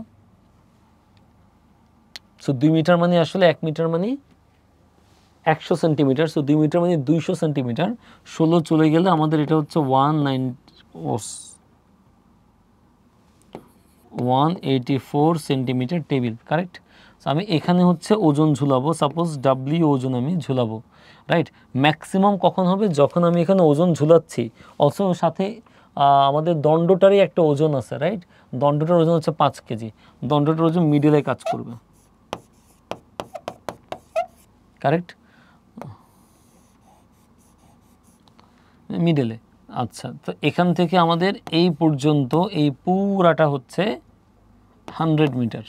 Speaker 1: সো 2 মিটার মানে আসলে 1 মিটার মানে 100 সেন্টিমিটার। সো 2 মিটার মানে 200 সেন্টিমিটার। 16 চলে গেলে আমাদের এটা হচ্ছে 184 সেন্টিমিটার টেবিল, কারেক্ট? সো আমি এখানে হচ্ছে ওজন ঝুলাবো, সাপোজ ডাব্লিউ ওজন আমি ঝুলাবো, রাইট? ম্যাক্সিমাম কখন হবে? যখন আমি এখানে ওজন ঝুলাচ্ছি, অলসো সাথে আমাদের দণ্ডটারই একটা ওজন আছে, রাইট? দণ্ডটার ওজন হচ্ছে 5 কেজি। দণ্ডটার ওজন মিডলে কাজ করবে, কারেক্ট? মিডলে। আচ্ছা, তো এখান থেকে আমাদের এই পর্যন্ত এই পুরাটা হচ্ছে 100 মিটার।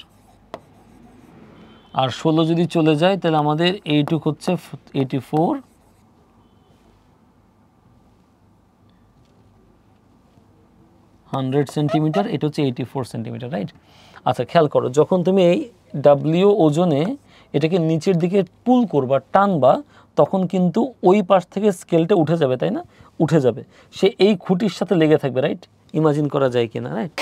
Speaker 1: আর 16 যদি চলে যায় তাহলে আমাদের এইটুক হচ্ছে 84, 100 সেন্টিমিটার, এটা হচ্ছে 84 সেন্টিমিটার, রাইট? আচ্ছা, খেয়াল করো, যখন তুমি এই ডাব্লিউ ওজনে এটাকে নিচের দিকে পুল করবা, টানবা, তখন কিন্তু ওই পাশ থেকে স্কেলটা উঠে যাবে, তাই না? উঠে যাবে, সে এই খুঁটির সাথে লেগে থাকবে, রাইট? ইমাজিন করা যায় কিনা, রাইট?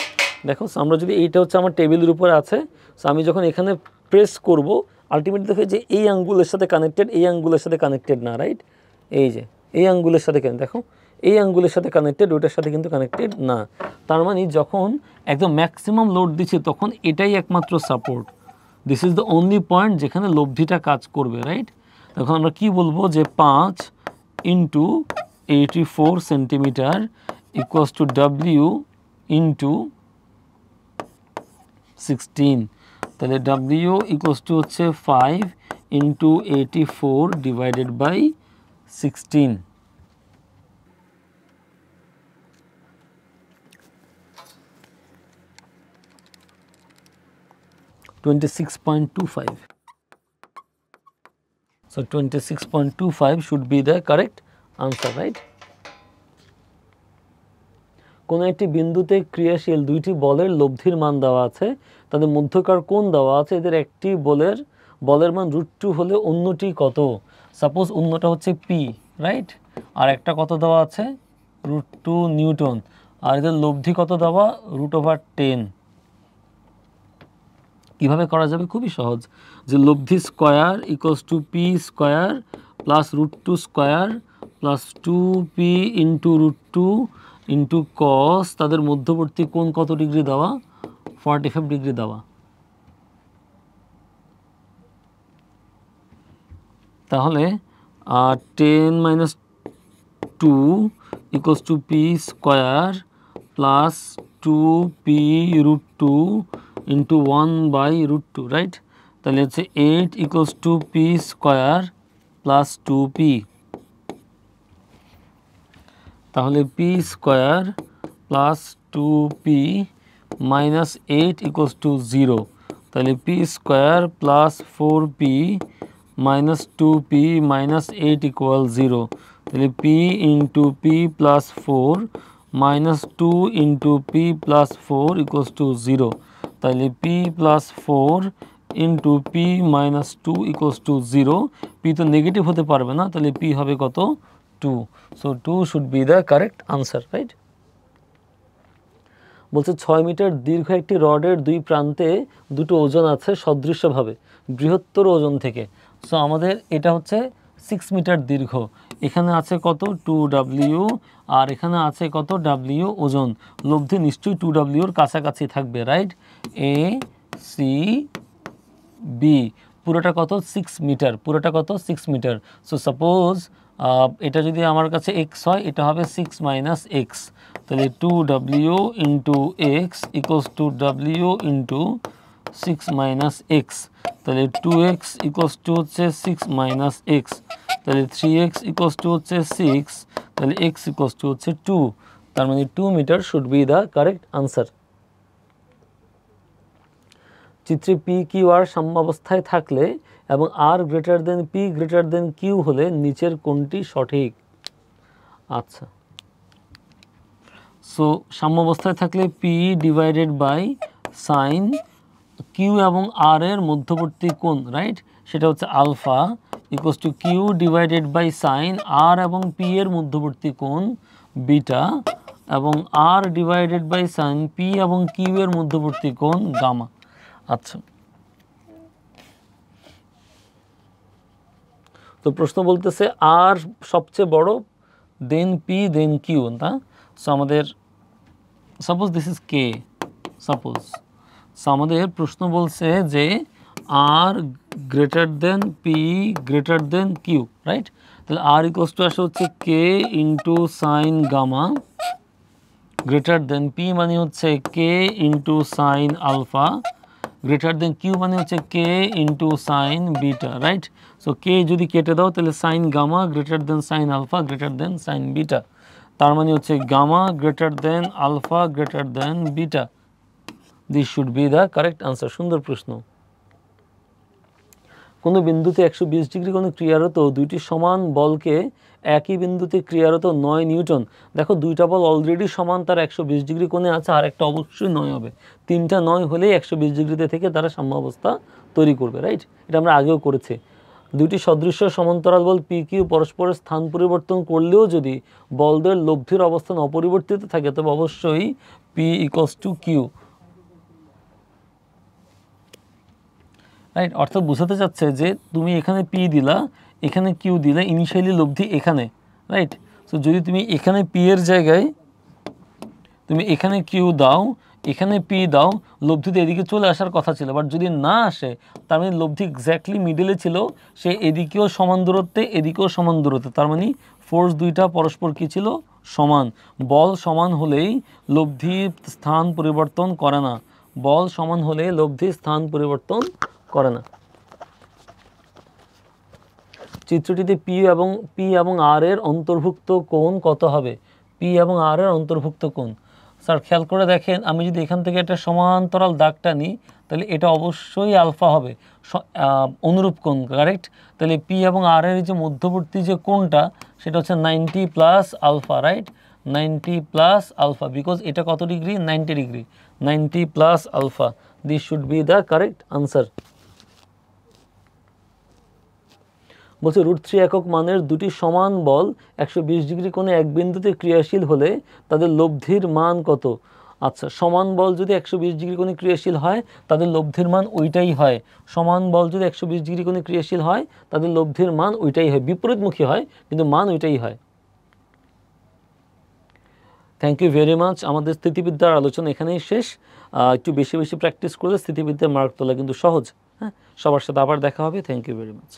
Speaker 1: দেখো, আমরা যদি, এইটা হচ্ছে আমার টেবিলের উপরে আছে, সো আমি যখন এখানে প্রেস করব, আলটিমেটলি দেখো যে এই আঙ্গুলের সাথে কানেক্টেড, এই আঙ্গুলের সাথে কানেক্টেড না, রাইট? এই যে এই আঙ্গুলের সাথে কেন, দেখো এই আঙ্গুলের সাথে কানেক্টেড, ওটার সাথে কিন্তু কানেক্টেড না। তার মানে যখন একদম ম্যাক্সিমাম লোড দিচ্ছে তখন এটাই একমাত্র support. This is the only point যেখানে লব্ধিটা কাজ করবে, রাইট? তখন আমরা কি বলবো যে 5 into 84 centimetre equals to W into 16। তাহলে ডাব্লিউ ইকুয়ালস টু হচ্ছে 5 into 84 divided by 16। 26.25. So 26.25 should be the correct answer, right? কোন একটি বিন্দুতে ক্রিয়াশীল দুইটি বলের লব্ধির মান দেওয়া আছে, তাদের মধ্যকার কোণ দেওয়া আছে, এদের একটি বলের মান √2 হলে অন্যটি কত? সাপোজ অন্যটা হচ্ছে পি, রাইট? আর একটা কত দেওয়া আছে? √2 নিউটন। আর এদের লব্ধি কত দেওয়া? √10। কিভাবে করা যাবে? খুবই সহজ, যে লব্ধি square equals to P square plus √2 square plus 2p into √2 into cos, তাদের মধ্যবর্তী কোণ কত ডিগ্রি দেওয়া? 45 ডিগ্রি দেওয়া। তাহলে 10 - 2 equals to P square plus 2p √2 into 1/√2, right? তাহলে হচ্ছে 8 equals to P square plus 2p। তাহলে P square plus 2p minus 8 equals to 0। তাহলে P square plus 4p minus 2p minus 8 equal 0। তাহলে p into P plus 4 minus 2 into P plus 4 equals to 0। তাহলে p plus 4 into P minus 2 equals to 0। P তো নেগেটিভ হতে পারবে না, তাহলে p হবে কত? 2। So 2 should be the correct answer, right? বলছে 6 মিটার দীর্ঘ একটি রডের দুই প্রান্তে দুটো ওজন আছে সদৃশ্যভাবে বৃহত্তর ওজন থেকে। সো আমাদের এটা হচ্ছে 6 মিটার দীর্ঘ, এখানে আছে কত? 2w, আর এখানে আছে কত? w ওজন। লব্ধি নিশ্চয়ই 2w এর কাছাকাছি থাকবে, রাইট? এ সি বি পুরোটা কত? 6 মিটার। পুরোটা কত? 6 মিটার। সো সাপোজ এটা যদি আমার কাছে x হয়, এটা হবে 6 মাইনাস এক্স। তাহলে 2w into x equals to w into 6 minus x. তাহলে 2x ইকুয়ালস টু হচ্ছে 6 মাইনাস এক্স। তাহলে 3x ইকুয়ালস টু হচ্ছে 6। তাহলে x ইকুয়ালস টু হচ্ছে 2। তার মানে 2 metre should be the correct answer. চিত্রে পি কিউ আর সাম্যাবস্থায় থাকলে এবং আর greater than P greater than Q হলে নিচের কোনটি সঠিক? আচ্ছা, সো সাম্যাবস্থায় থাকলে P divided by sine Q এবং আর এর মধ্যবর্তী কোণ, রাইট? সেটা হচ্ছে alpha equals to Q divided by sine R এবং পি এর মধ্যবর্তী কোণ বিটা, এবং R divided by sine P এবং কিউ এর মধ্যবর্তী কোণ গামা। আচ্ছা, তো প্রশ্ন বলতেছে আর সবচেয়ে বড়, দেন পি দেন কিউ, না? সো আমাদের suppose this is K, suppose. So আমাদের প্রশ্ন বলছে যে R greater than P greater than Q, right? তাহলে আর ইকুয়ালস টু আসে হচ্ছে K into sine gamma greater than P মানে হচ্ছে K into sine alpha greater than Q মানে হচ্ছে K into sine beta, right? So K যদি কেটে দাও তাহলে sine gamma greater than sine alpha greater than sine beta, তার মানে হচ্ছে gamma greater than alpha greater than beta. This should be the correct answer. সুন্দর প্রশ্ন। কোনো বিন্দুতে 120 ডিগ্রি কোণে ক্রিয়ারত দুইটি সমান বলকে একই বিন্দুতে ক্রিয়ারত 9 নিউটন, দেখো দুইটা বল অলরেডি সমান, তার 120 ডিগ্রি কোণে আছে, আর একটা অবশ্যই 9 হবে, তিনটা 9 হলেই 120 ডিগ্রিতে থেকে তারা সাম্যাবস্থা তৈরি করবে, রাইট? এটা আমরা আগেও করেছি। দুইটি সদৃশ্য সমান্তরাল বল পি কিউ পরস্পরের স্থান পরিবর্তন করলেও যদি বলদের লব্ধির অবস্থান অপরিবর্তিত থাকে তবে অবশ্যই P equals to Q, right? অর্থাৎ বোঝাতে চাচ্ছে যে তুমি এখানে পি দিলা, এখানে কিউ দিলা, ইনিশিয়ালি লব্ধি এখানে, রাইট? সো যদি তুমি এখানে পি এর জায়গায় তুমি এখানে কিউ দাও, এখানে পি দাও, লব্ধিতে এদিকে চলে আসার কথা ছিল, বাট যদি না আসে তার মানে লব্ধি এক্স্যাক্টলি মিডলে ছিল, সে এদিকেও সমান দূরত্বে এদিকেও সমান দূরত্বে, তার মানে ফোর্স দুইটা পরস্পর কী ছিল? সমান। বল সমান হলেই লব্ধির স্থান পরিবর্তন করে না, বল সমান হলে লব্ধির স্থান পরিবর্তন করে না। চিত্রটিতে পি এবং আর এর অন্তর্ভুক্ত কোণ কত হবে? পি এবং আর এর অন্তর্ভুক্ত কোণ, স্যার খেয়াল করে দেখেন, আমি যদি এখান থেকে একটা সমান্তরাল দাগটা নিই তাহলে এটা অবশ্যই আলফা হবে, অনুরূপ কোণ, কারেক্ট? তাহলে পি এবং আর এর যে মধ্যবর্তী যে কোণটা সেটা হচ্ছে 90 plus alpha, right? 90 plus alpha, because এটা কত degree? 90 degree, 90 plus alpha, this should be the correct answer. বলছে √3 একক মানের দুটি সমান বল 120 ডিগ্রি কোণে এক বিন্দুতে ক্রিয়াশীল হলে তাদের লব্ধির মান কত? আচ্ছা, সমান বল যদি 120 ডিগ্রি কোণে ক্রিয়াশীল হয় তাদের লব্ধির মান ওইটাই হয়, সমান বল যদি 120 ডিগ্রি কোণে ক্রিয়াশীল হয় তাদের লব্ধির মান ওইটাই হয়, বিপরীতমুখী হয় কিন্তু মান ওইটাই হয়। Thank you very much. আমাদের স্থিতিবিদ্যার আলোচনা এখানেই শেষ। একটু বেশি বেশি প্র্যাকটিস করলে স্থিতিবিদ্যার মার্ক তোলা কিন্তু সহজ। হ্যাঁ, সবার সাথে আবার দেখা হবে। Thank you very much.